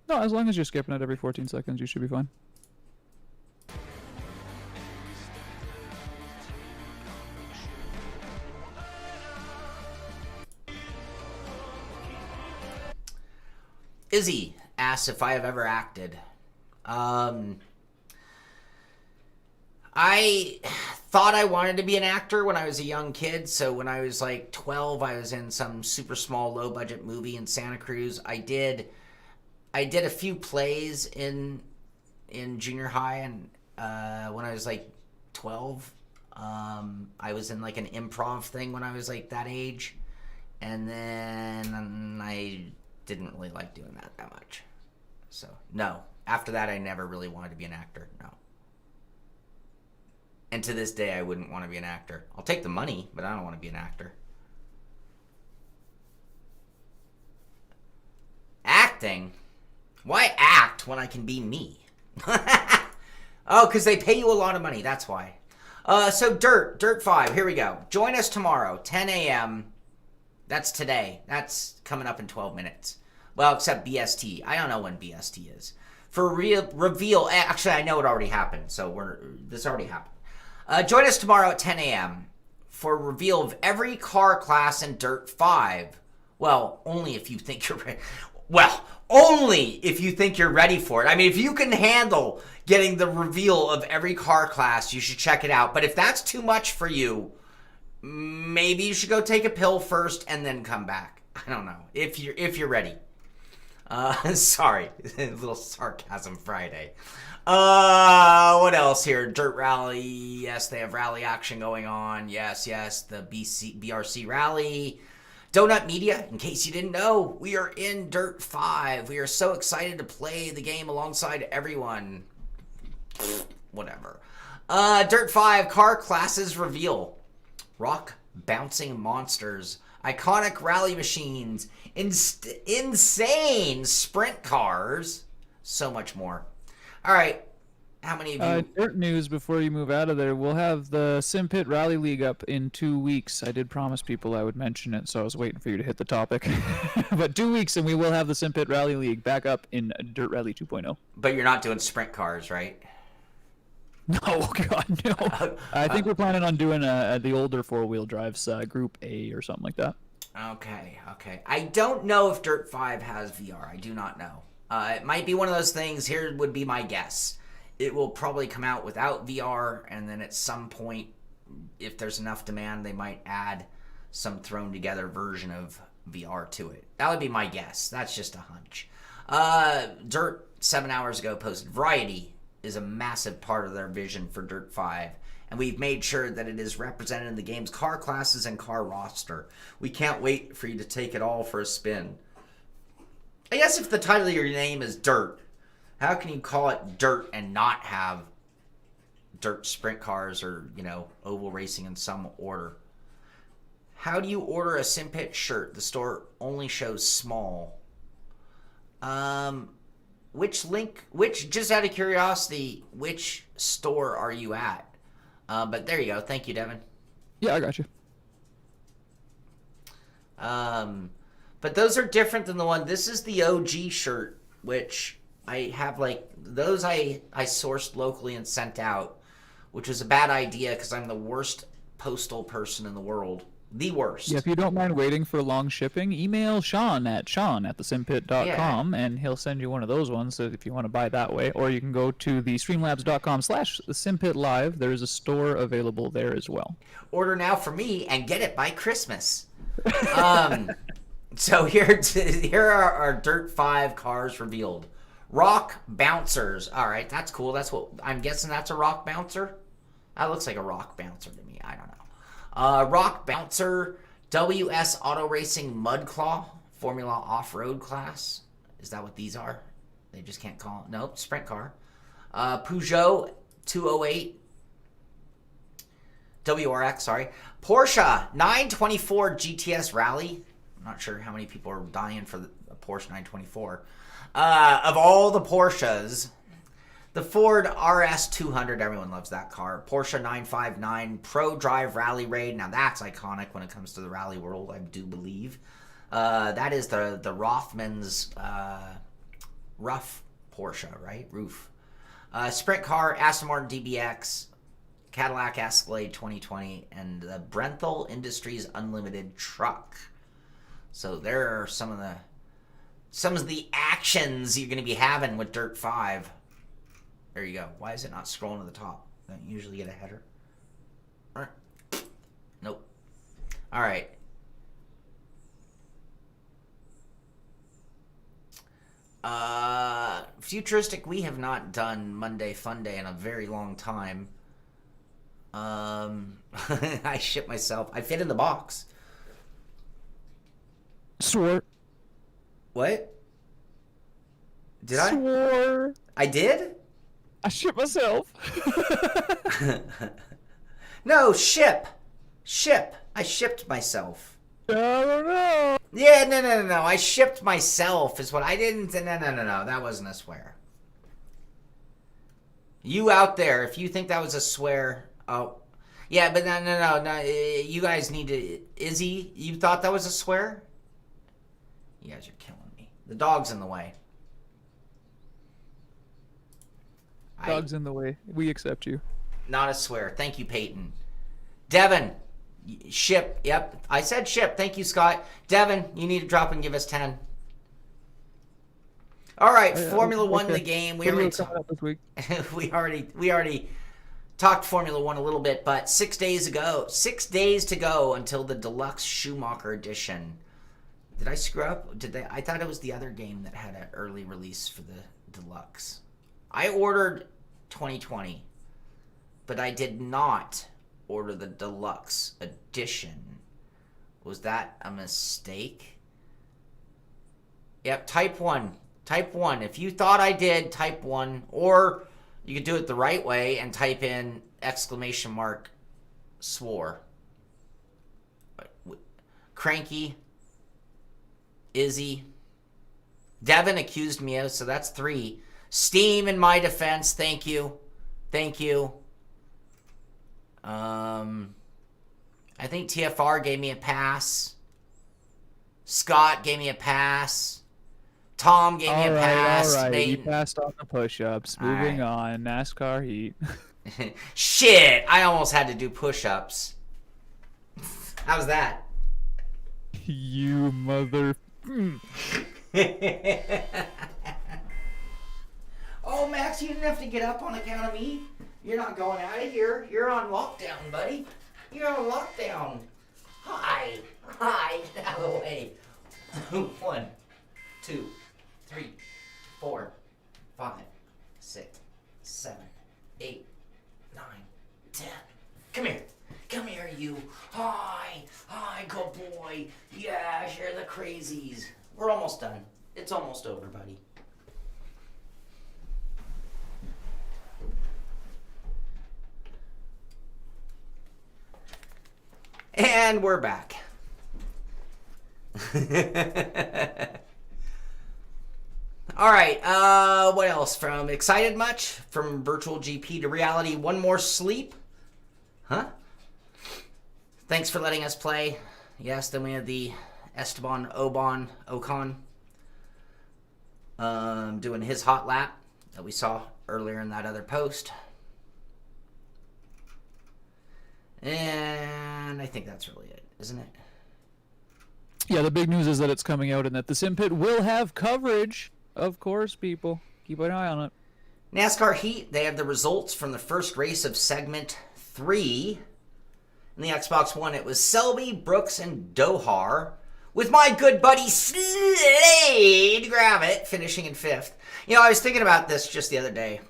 No, as long as you're skipping it every 14 seconds, you should be fine. Izzy asks if I have ever acted. I thought I wanted to be an actor when I was a young kid. So when I was like 12, I was in some super small, low budget movie in Santa Cruz. I did a few plays in junior high, and when I was like 12, I was in like an improv thing when I was like that age, and then I didn't really like doing that much. So no, after that I never really wanted to be an actor. No. And to this day, I wouldn't want to be an actor. I'll take the money, but I don't want to be an actor. Acting? Why act when I can be me? Oh, because they pay you a lot of money. That's why. So Dirt 5. Here we go. Join us tomorrow, 10 a.m. That's today. That's coming up in 12 minutes. Well, except BST. I don't know when BST is. For reveal. Actually, I know it already happened. So this already happened. Join us tomorrow at 10 a.m. for a reveal of every car class in Dirt 5. Well, only if you think you're ready. Well, only if you think you're ready for it. I mean, if you can handle getting the reveal of every car class, you should check it out. But if that's too much for you, maybe you should go take a pill first and then come back. I don't know. If you're ready. Sorry. A little sarcasm Friday. What else here? Dirt Rally. Yes, they have rally action going on. Yes, the BRC Rally. Donut Media, in case you didn't know, we are in Dirt 5. We are so excited to play the game alongside everyone. Whatever. Dirt 5 car classes reveal. Rock bouncing monsters. Iconic rally machines. Insane sprint cars. So much more. All right. How many of you? Dirt news before you move out of there. We'll have the Sim Pit Rally League up in 2 weeks. I did promise people I would mention it, so I was waiting for you to hit the topic. But 2 weeks, and we will have the Sim Pit Rally League back up in Dirt Rally 2.0. But you're not doing sprint cars, right? No, God, no. I think we're planning on doing the older four-wheel drives, Group A or something like that. Okay. I don't know if Dirt 5 has VR. I do not know. It might be one of those things. Here would be my guess. It will probably come out without VR, and then at some point, if there's enough demand, they might add some thrown together version of VR to it. That would be my guess. That's just a hunch. Dirt 7 hours ago posted variety is a massive part of their vision for Dirt 5, and we've made sure that it is represented in the game's car classes and car roster. We can't wait for you to take it all for a spin. I guess if the title of your name is Dirt, how can you call it Dirt and not have dirt sprint cars or, oval racing in some order? How do you order a SimPit shirt? The store only shows small. just out of curiosity, which store are you at? But there you go. Thank you, Devin. Yeah, I got you. But those are different than the one. This is the OG shirt, which I have like those I sourced locally and sent out, which was a bad idea because I'm the worst postal person in the world. The worst. Yeah, if you don't mind waiting for long shipping, email Shaun at simpit.com and he'll send you one of those ones if you want to buy that way. Or you can go to the streamlabs.com/simpitlive. There is a store available there as well. Order now for me and get it by Christmas. So here are our Dirt 5 cars revealed. Rock Bouncers. All right, that's cool. That's what I'm guessing. That's a rock bouncer. That looks like a rock bouncer to me. I don't know. Rock Bouncer WS Auto Racing Mudclaw Formula Off-Road class. Is that what these are? They just can't call it. Nope, sprint car. Peugeot 208 WRX, sorry. Porsche 924 GTS Rally. I'm not sure how many people are dying for a Porsche 924. Of all the Porsches, the Ford RS 200, everyone loves that car. Porsche 959 Pro Drive Rally Raid. Now that's iconic when it comes to the rally world, I do believe. That is the Rothman's rough Porsche, right? Roof. Sprint car, Aston Martin DBX, Cadillac Escalade 2020, and the Brenthal Industries Unlimited truck. So there are some of the actions you're going to be having with Dirt 5. There you go. Why is it not scrolling to the top? Don't you usually get a header? Nope. All right. Futuristic, we have not done Monday Fun Day in a very long time. I shit myself. I fit in the box. Swore. What? Did I? Swore. I did? I shit myself. No, ship. I shipped myself. I don't know. Yeah, no. I shipped myself is what I didn't. No. That wasn't a swear. You out there, if you think that was a swear, oh. Yeah, but no. You guys need to. Izzy, you thought that was a swear? You guys are killing me. The dog's in the way. Dog's in the way. We accept you. Not a swear. Thank you, Peyton. Devin, ship. Yep, I said ship. Thank you, Scott. Devin, you need to drop and give us 10. All right, Formula One, the game. We already talked Formula One a little bit, but 6 days to go until the Deluxe Schumacher Edition. Did I screw up? I thought it was the other game that had an early release for the Deluxe. I ordered 2020, but I did not order the Deluxe Edition. Was that a mistake? Yep, type 1. Type 1. If you thought I did, type 1. Or you could do it the right way and type in ! Swore. Cranky. Izzy. Devin accused me of, so that's 3. Steam in my defense, thank you. I think TFR gave me a pass. Scott gave me a pass. Tom gave me a pass. All right, you passed on the push-ups. Moving on, NASCAR Heat. Shit, I almost had to do push-ups. How's that? You mother... Oh, Max, you didn't have to get up on account of me. You're not going out of here. You're on lockdown, buddy. You're on lockdown. Hi. Get out of the way. 1, 2, 3, 4, 5, 6, 7, 8, 9, 10. Come here, you. Hi, good boy. Yeah, share the crazies. We're almost done. It's almost over, buddy. And we're back. All right. What else? From excited much? From virtual GP to reality. One more sleep? Huh? Thanks for letting us play. Yes, then we have the Esteban Ocon doing his hot lap that we saw earlier in that other post. And I think that's really it, isn't it? Yeah, the big news is that it's coming out and that the Sim Pit will have coverage. Of course, people. Keep an eye on it. NASCAR Heat, they have the results from the first race of segment 3. In the Xbox One, it was Selby, Brooks, and Dohar, with my good buddy Slade Gravett finishing in 5th. You know, I was thinking about this just the other day,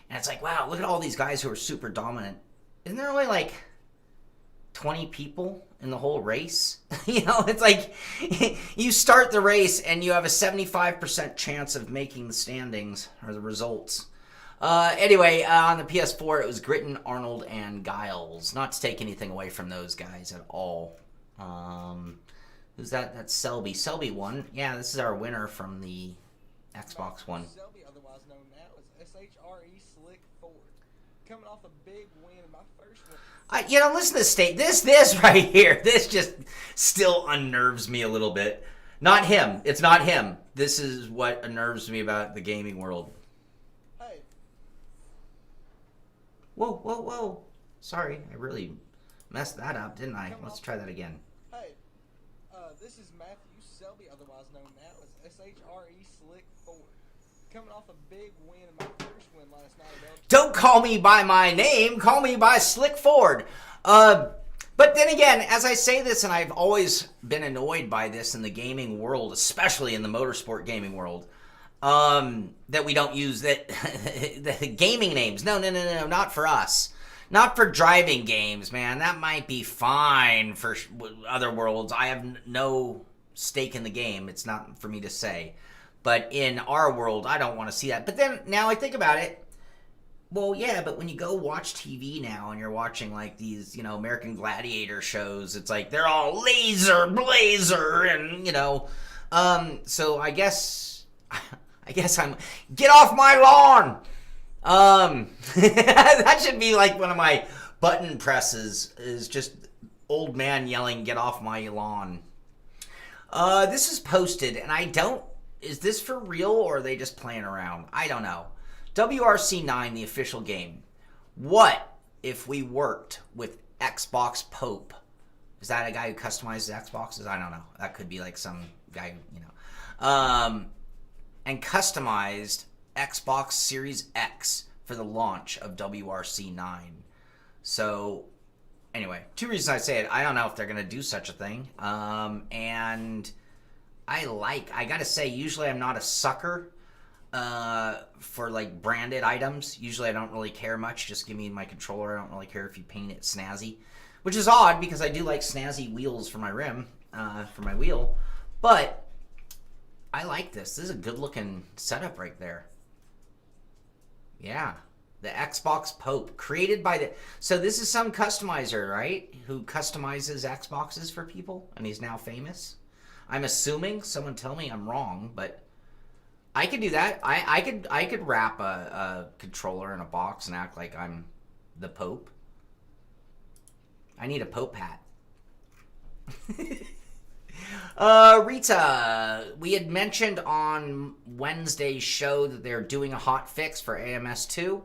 and it's like, wow, look at all these guys who are super dominant. Isn't there only like 20 people in the whole race? You know, it's like you start the race and you have a 75% chance of making the standings or the results. Anyway, on the PS4, it was Gritton, Arnold, and Giles. Not to take anything away from those guys at all. Who's that? That's Selby. Selby won. Yeah, this is our winner from the Xbox One. Selby, otherwise known now as SHRE Slick Ford, coming off a big win in my first one. You know, listen to this. This right here. This just still unnerves me a little bit. Not him. It's not him. This is what unnerves me about the gaming world. Hey. Whoa. Sorry, I really messed that up, didn't I? Let's try that again. Hey, this is Matthew Selby, otherwise known now as SHRE Slick Ford, coming off a big win in my first win last night. Don't call me by my name. Call me by Slick Ford. But then again, as I say this, and I've always been annoyed by this in the gaming world, especially in the motorsport gaming world, that we don't use the gaming names. No, not for us. Not for driving games, man. That might be fine for other worlds. I have no stake in the game. It's not for me to say. But in our world, I don't want to see that. But then, now I think about it, well, yeah, but when you go watch TV now and you're watching like these, you know, American Gladiator shows, it's like they're all laser blazer and, you know, so I guess I'm, get off my lawn. That should be like one of my button presses, is just old man yelling, get off my lawn. This is posted and is this for real or are they just playing around? I don't know. WRC9, the official game. What if we worked with Xbox Pope? Is that a guy who customizes Xboxes? I don't know. That could be like some guy, you know. And customized Xbox Series X for the launch of WRC9. So, anyway, 2 reasons I say it. I don't know if they're going to do such a thing. And I gotta say, usually I'm not a sucker for like branded items. Usually I don't really care much. Just give me my controller. I don't really care if you paint it snazzy, which is odd because I do like snazzy wheels for my rim, for my wheel. But I like this. This is a good looking setup right there. Yeah, the Xbox Pope, created by so this is some customizer, right? Who customizes Xboxes for people, and he's now famous. I'm assuming. Someone tell me I'm wrong, but I could do that. I could wrap a controller in a box and act like I'm the Pope. I need a Pope hat. Rita, we had mentioned on Wednesday's show that they're doing a hot fix for AMS2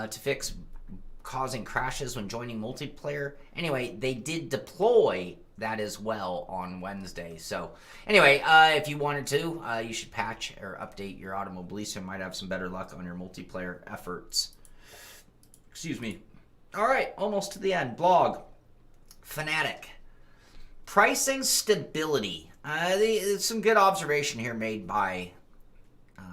to fix causing crashes when joining multiplayer. Anyway, they did deploy that as well on Wednesday. So anyway, if you wanted to, you should patch or update your Automobilista. Might have some better luck on your multiplayer efforts. Excuse me. All right, almost to the end. Blog. Fanatic. Pricing stability. Some good observation here made by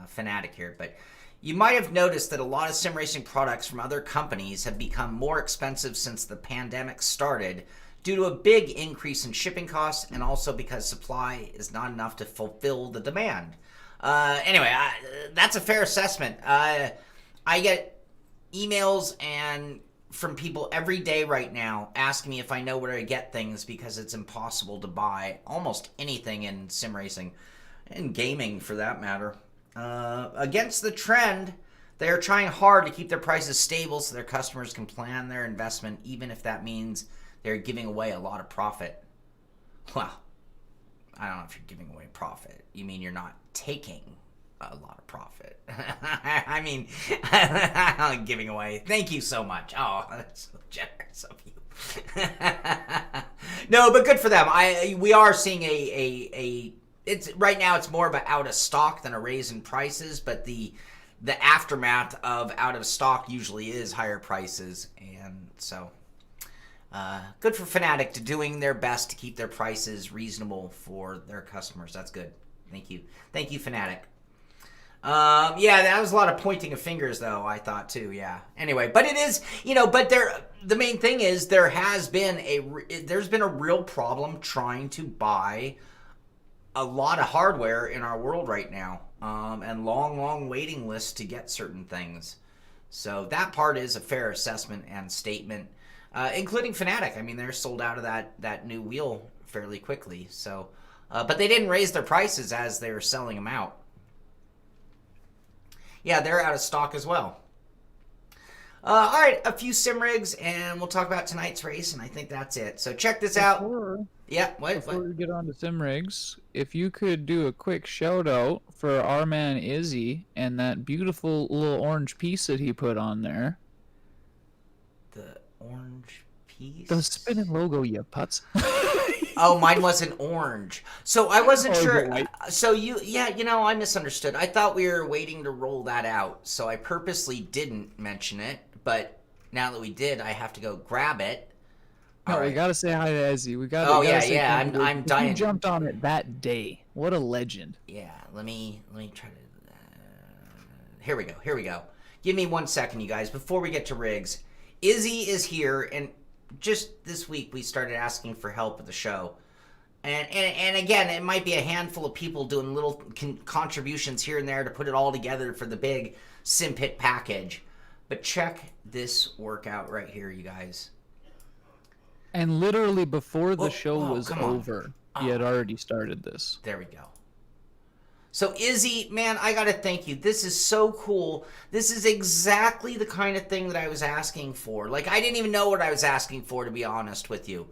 Fanatic here, but you might have noticed that a lot of sim racing products from other companies have become more expensive since the pandemic started due to a big increase in shipping costs and also because supply is not enough to fulfill the demand. Anyway, that's a fair assessment. I get emails and from people every day right now asking me if I know where to get things because it's impossible to buy almost anything in sim racing. and gaming for that matter. Against the trend, they are trying hard to keep their prices stable so their customers can plan their investment, even if that means they're giving away a lot of profit. Well, I don't know if you're giving away profit. You mean you're not taking a lot of profit. I mean, giving away. Thank you so much. Oh, that's so generous of you. No, but good for them. We are seeing it's right now it's more of an out of stock than a raise in prices, but the aftermath of out of stock usually is higher prices, and so good for Fanatic to doing their best to keep their prices reasonable for their customers. That's good. Thank you, Fanatic. Yeah, that was a lot of pointing of fingers, though, I thought, too, yeah. Anyway, but it is, but the main thing is there's been a real problem trying to buy a lot of hardware in our world right now, and long waiting lists to get certain things. So that part is a fair assessment and statement, including Fanatic. I mean, they're sold out of that new wheel fairly quickly, so, but they didn't raise their prices as they were selling them out. Yeah, they're out of stock as well. All right, a few Simrigs, and we'll talk about tonight's race, and I think that's it. So check this out. Before we get on to Simrigs, if you could do a quick shout out for our man Izzy and that beautiful little orange piece that he put on there. The orange piece? The spinning logo, you putz. Oh, mine wasn't orange. So I wasn't sure. So I misunderstood. I thought we were waiting to roll that out. So I purposely didn't mention it. But now that we did, I have to go grab it. All right. We got to say hi to Izzy. I'm dying. He jumped on it that day. What a legend. Yeah, let me try to... Here we go. Give me 1 second, you guys, before we get to rigs. Izzy is here, and just this week we started asking for help with the show, and again, it might be a handful of people doing little contributions here and there to put it all together for the big SimPit package. But check this workout right here, you guys. And literally before the show was over, he had already started this. There we go. So Izzy, man, I gotta thank you. This is so cool. This is exactly the kind of thing that I was asking for. Like, I didn't even know what I was asking for, to be honest with you.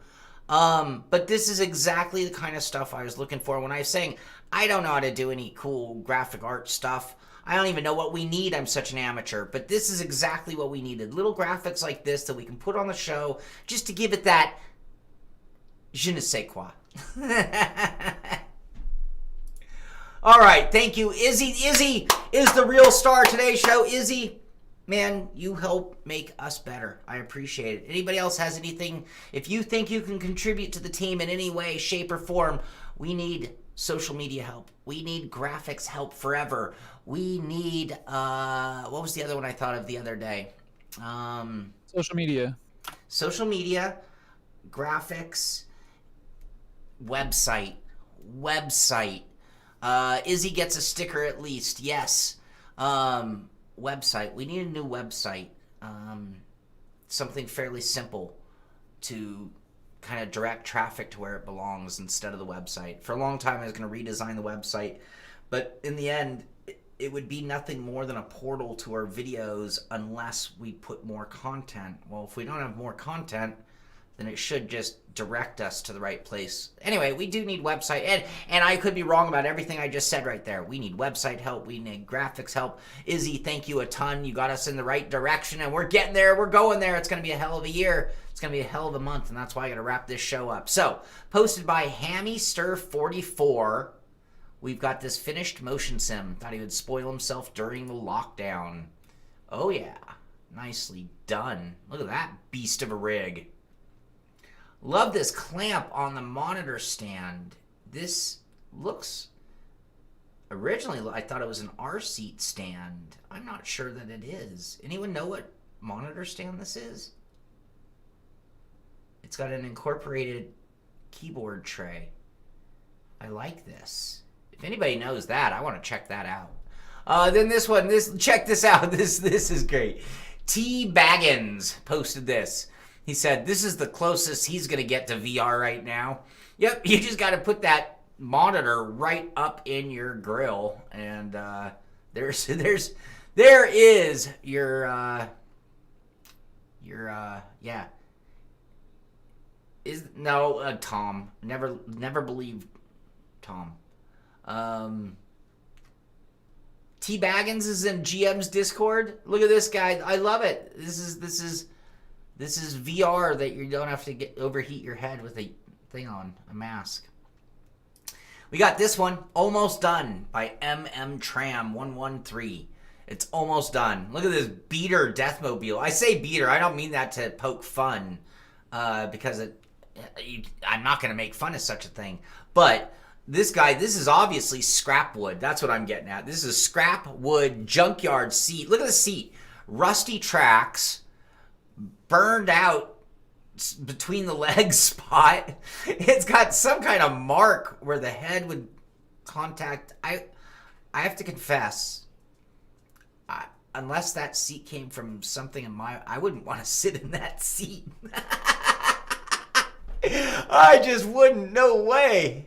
But this is exactly the kind of stuff I was looking for when I was saying, I don't know how to do any cool graphic art stuff. I don't even know what we need. I'm such an amateur. But this is exactly what we needed. Little graphics like this that we can put on the show just to give it that je ne sais quoi. All right, thank you, Izzy. Izzy is the real star of today's show. Izzy, man, you help make us better. I appreciate it. Anybody else has anything? If you think you can contribute to the team in any way, shape, or form, we need social media help. We need graphics help forever. We need, what was the other one I thought of the other day? Social media. Social media, graphics, website. Izzy gets a sticker at least. Yes. Website. We need a new website. Something fairly simple to kind of direct traffic to where it belongs instead of the website. For a long time, I was going to redesign the website, but in the end, it would be nothing more than a portal to our videos unless we put more content. Well, if we don't have more content, then it should just direct us to the right place. Anyway, we do need website, and I could be wrong about everything I just said right there. We need website help. We need graphics help. Izzy, thank you a ton. You got us in the right direction, and we're getting there. We're going there. It's going to be a hell of a year. It's going to be a hell of a month, and that's why I got to wrap this show up. So, posted by Hammyster44, we've got this finished motion sim. Thought he would spoil himself during the lockdown. Oh, yeah. Nicely done. Look at that beast of a rig. Love this clamp on the monitor stand. This looks... Originally, I thought it was an Rseat stand. I'm not sure that it is. Anyone know what monitor stand this is? It's got an incorporated keyboard tray. I like this. If anybody knows that, I want to check that out. Then this one, check this out. This is great. T. Baggins posted this. He said, this is the closest he's going to get to VR right now. Yep, you just got to put that monitor right up in your grill, and there is your yeah. Is no Tom. Never believed Tom. T Baggins is in GM's Discord. Look at this guy. I love it. This is VR that you don't have to overheat your head with a thing on, a mask. We got this one, Almost Done, by MM Tram 113. It's almost done. Look at this beater Deathmobile. I say beater. I don't mean that to poke fun, because I'm not going to make fun of such a thing. But this guy, this is obviously scrap wood. That's what I'm getting at. This is a scrap wood junkyard seat. Look at the seat. Rusty tracks, burned out between the legs spot. It's got some kind of mark where the head would contact. I have to confess, unless that seat came from something in I wouldn't want to sit in that seat. I just wouldn't. No way.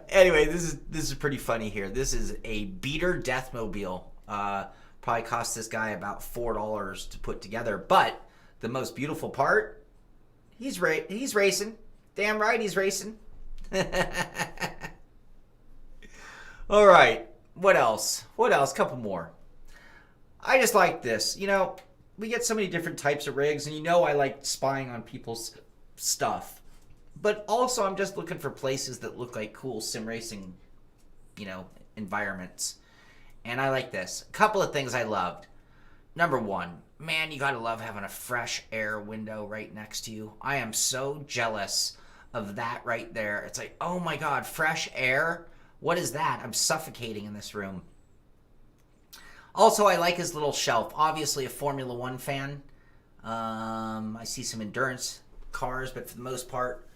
Anyway, this is pretty funny here. This is a beater Deathmobile. Probably cost this guy about $4 to put together. But the most beautiful part, he's racing. Damn right, he's racing. All right. What else? Couple more. I just like this. You know, we get so many different types of rigs, and you know I like spying on people's stuff. But also I'm just looking for places that look like cool sim racing, environments. And I like this. A couple of things I loved. Number one, man, you gotta love having a fresh air window right next to you. I am so jealous of that right there. It's like, oh my God, fresh air? What is that? I'm suffocating in this room. Also, I like his little shelf. Obviously a Formula One fan. I see some endurance cars, but for the most part,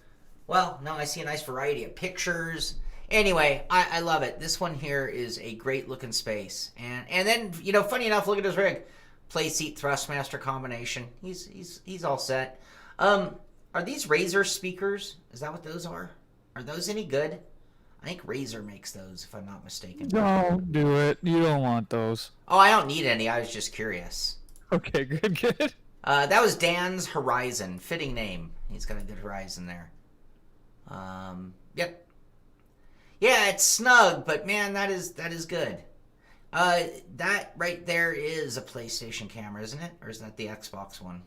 well, no, I see a nice variety of pictures. Anyway, I love it. This one here is a great looking space. And then, funny enough, look at his rig. Play seat Thrustmaster combination. He's all set. Are these Razer speakers? Is that what those are? Are those any good? I think Razer makes those, if I'm not mistaken. Don't do it. You don't want those. Oh, I don't need any. I was just curious. Okay, good. That was Dan's Horizon. Fitting name. He's got a good horizon there. Yep. Yeah, it's snug, but man, that is good. That right there is a PlayStation camera, isn't it? Or is that the Xbox one?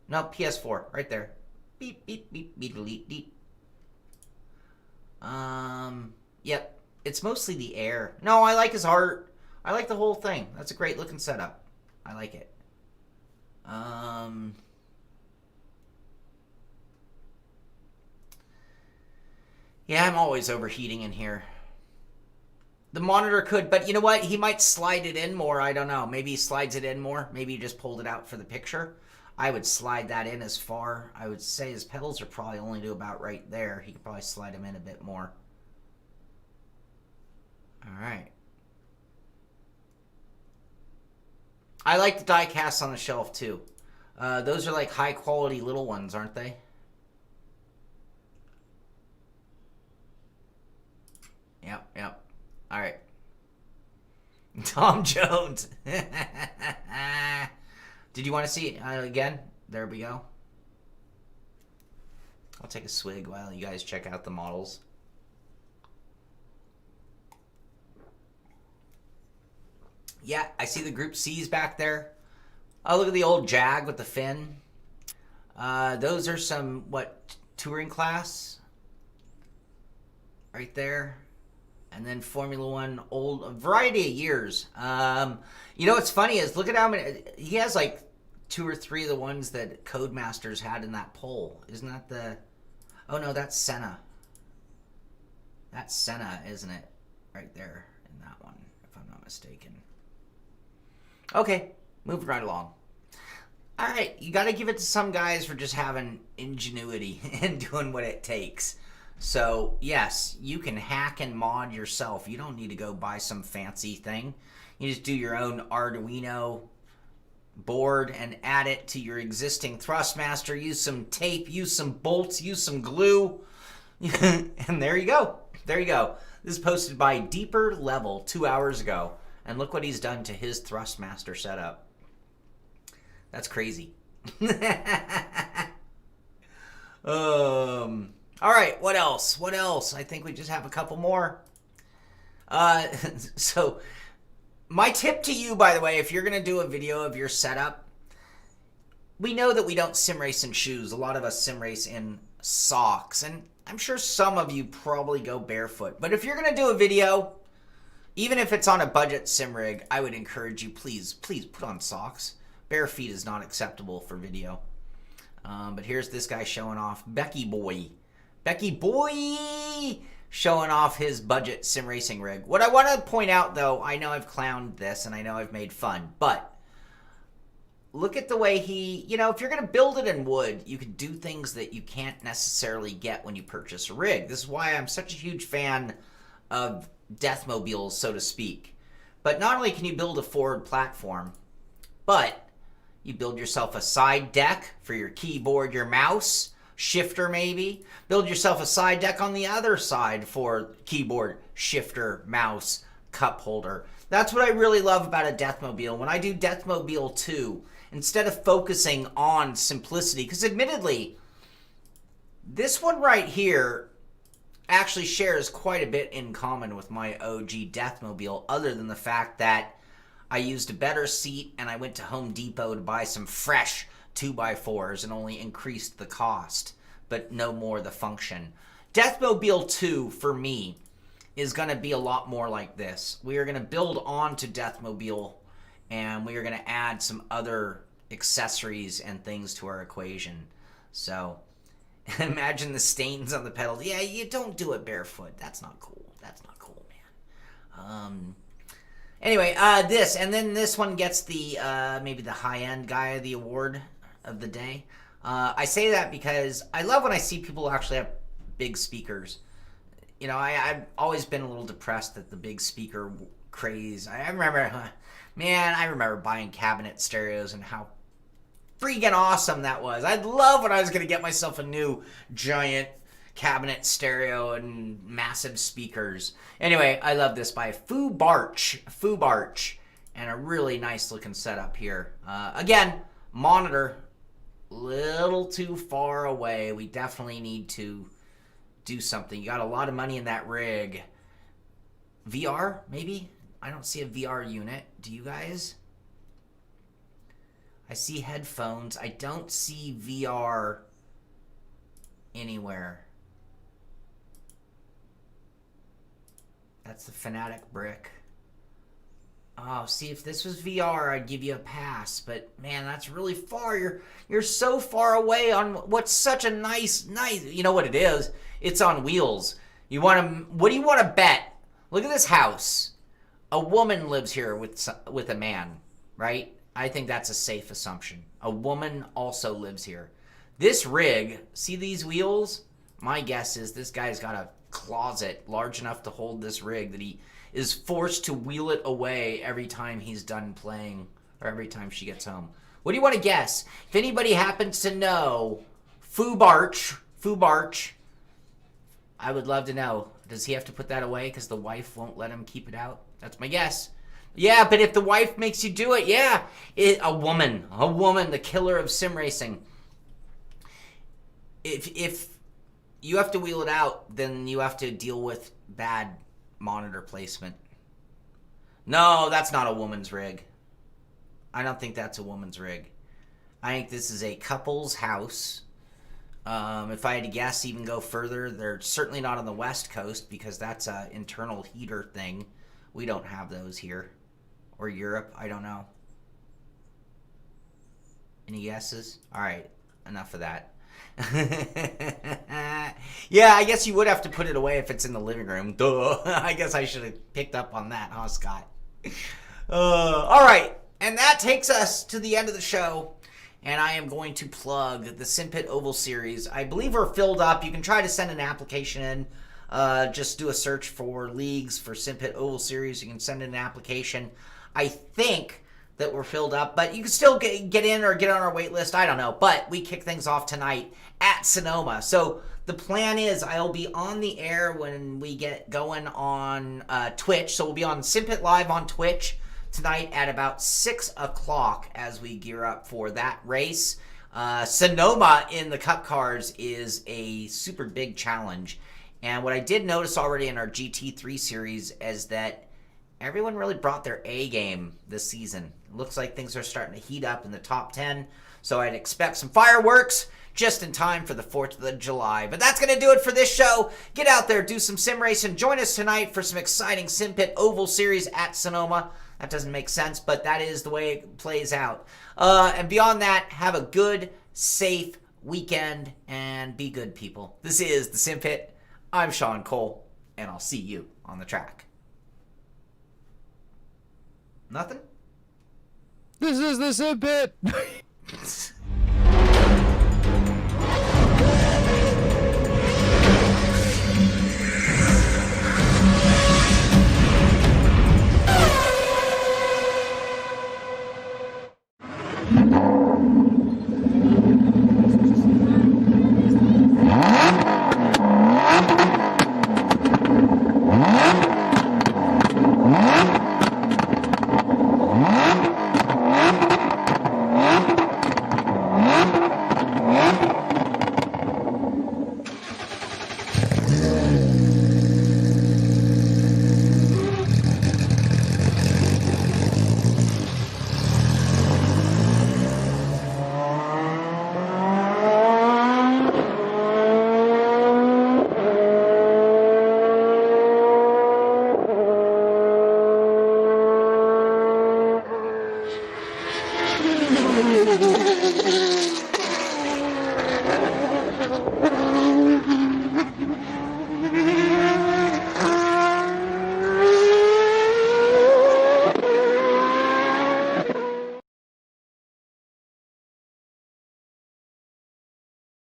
No, PS4, right there. Beep, beep, beep, beep, delete, beep. Yep. It's mostly the air. No, I like his art. I like the whole thing. That's a great looking setup. I like it. Yeah, I'm always overheating in here. The monitor could, but you know what? He might slide it in more. I don't know. Maybe he slides it in more. Maybe he just pulled it out for the picture. I would slide that in as far. I would say his pedals are probably only to about right there. He could probably slide them in a bit more. All right. I like the die casts on the shelf too. Those are like high quality little ones, aren't they? Yep. All right. Tom Jones. Did you want to see it again? There we go. I'll take a swig while you guys check out the models. Yeah, I see the Group C's back there. Oh, look at the old Jag with the fin. Those are some, touring class? Right there. And then Formula One, a variety of years. What's funny is, look at how many, he has like 2 or 3 of the ones that Codemasters had in that poll. Isn't that oh no, that's Senna. That's Senna, isn't it? Right there in that one, if I'm not mistaken. Okay, moving right along. All right, you got to give it to some guys for just having ingenuity and doing what it takes. So, yes, you can hack and mod yourself. You don't need to go buy some fancy thing. You just do your own Arduino board and add it to your existing Thrustmaster. Use some tape, use some bolts, use some glue. And there you go. There you go. This is posted by Deeper Level 2 hours ago. And look what he's done to his Thrustmaster setup. That's crazy. All right, what else? What else? I think we just have a couple more. So my tip to you, by the way, if you're going to do a video of your setup, we know that we don't sim race in shoes. A lot of us sim race in socks. And I'm sure some of you probably go barefoot. But if you're going to do a video, even if it's on a budget sim rig, I would encourage you, please put on socks. Bare feet is not acceptable for video. But here's this guy showing off Becky Boy showing off his budget sim racing rig. What I want to point out, though, I know I've clowned this and I know I've made fun, but look at the way he, if you're going to build it in wood, you can do things that you can't necessarily get when you purchase a rig. This is why I'm such a huge fan of deathmobiles, so to speak. But not only can you build a forward platform, but you build yourself a side deck for your keyboard, your mouse, shifter maybe. Build yourself a side deck on the other side for keyboard, shifter, mouse, cup holder. That's what I really love about a Deathmobile. When I do Deathmobile 2, instead of focusing on simplicity, because admittedly, this one right here actually shares quite a bit in common with my OG Deathmobile, other than the fact that I used a better seat and I went to Home Depot to buy some fresh 2x4s and only increased the cost, but no more the function. Deathmobile 2, for me, is going to be a lot more like this. We are going to build on to Deathmobile, and we are going to add some other accessories and things to our equation. So, imagine the stains on the pedals. Yeah, you don't do it barefoot. That's not cool. That's not cool, man. Anyway, this, and then this one gets the, maybe the high-end guy of the award of the day. I say that because I love when I see people actually have big speakers. I've always been a little depressed at the big speaker craze. I remember buying cabinet stereos and how freaking awesome that was. I'd love when I was going to get myself a new giant cabinet stereo and massive speakers. Anyway, I love this by Foobarch, and a really nice looking setup here. Again, monitor, little too far away. We definitely need to do something. You got a lot of money in that rig. VR, maybe? I don't see a VR unit. Do you guys? I see headphones. I don't see VR anywhere. That's the Fanatic brick. Oh, see, if this was VR, I'd give you a pass. But, man, that's really far. You're so far away on what's such a nice... You know what it is? It's on wheels. What do you want to bet? Look at this house. A woman lives here with a man, right? I think that's a safe assumption. A woman also lives here. This rig, see these wheels? My guess is this guy's got a closet large enough to hold this rig that he is forced to wheel it away every time he's done playing, or every time she gets home. What do you want to guess? If anybody happens to know Foobarch, I would love to know. Does he have to put that away because the wife won't let him keep it out? That's my guess. Yeah, but if the wife makes you do it, yeah. A woman, the killer of sim racing. If you have to wheel it out, then you have to deal with bad monitor placement. No, that's not a woman's rig. I don't think that's a woman's rig. I think this is a couple's house. If I had to guess, even go further, they're certainly not on the West Coast because that's an internal heater thing. We don't have those here. Or Europe, I don't know. Any guesses? All right, enough of that. Yeah, I guess you would have to put it away if it's in the living room. Duh. I guess I should have picked up on that, huh, Scott? All right, and that takes us to the end of the show. And I am going to plug the SimPit Oval Series. I believe we're filled up. You can try to send an application in. Just do a search for leagues for SimPit Oval Series. You can send in an application. I think that we're filled up, but you can still get in or get on our wait list. I don't know, but we kick things off tonight at Sonoma. So The plan is I'll be on the air when we get going on Twitch. So we'll be on SimPit Live on Twitch tonight at about 6 o'clock as we gear up for that race. Sonoma in the Cup cars is a super big challenge. And what I did notice already in our GT3 series is that everyone really brought their A game this season. It looks like things are starting to heat up in the top 10. So I'd expect some fireworks just in time for the 4th of July. But that's going to do it for this show. Get out there, do some sim racing. Join us tonight for some exciting SimPit Oval Series at Sonoma. That doesn't make sense, but that is the way it plays out. And beyond that, have a good, safe weekend, and be good, people. This is the SimPit. I'm Shaun Cole, and I'll see you on the track. Nothing? This is the SimPit.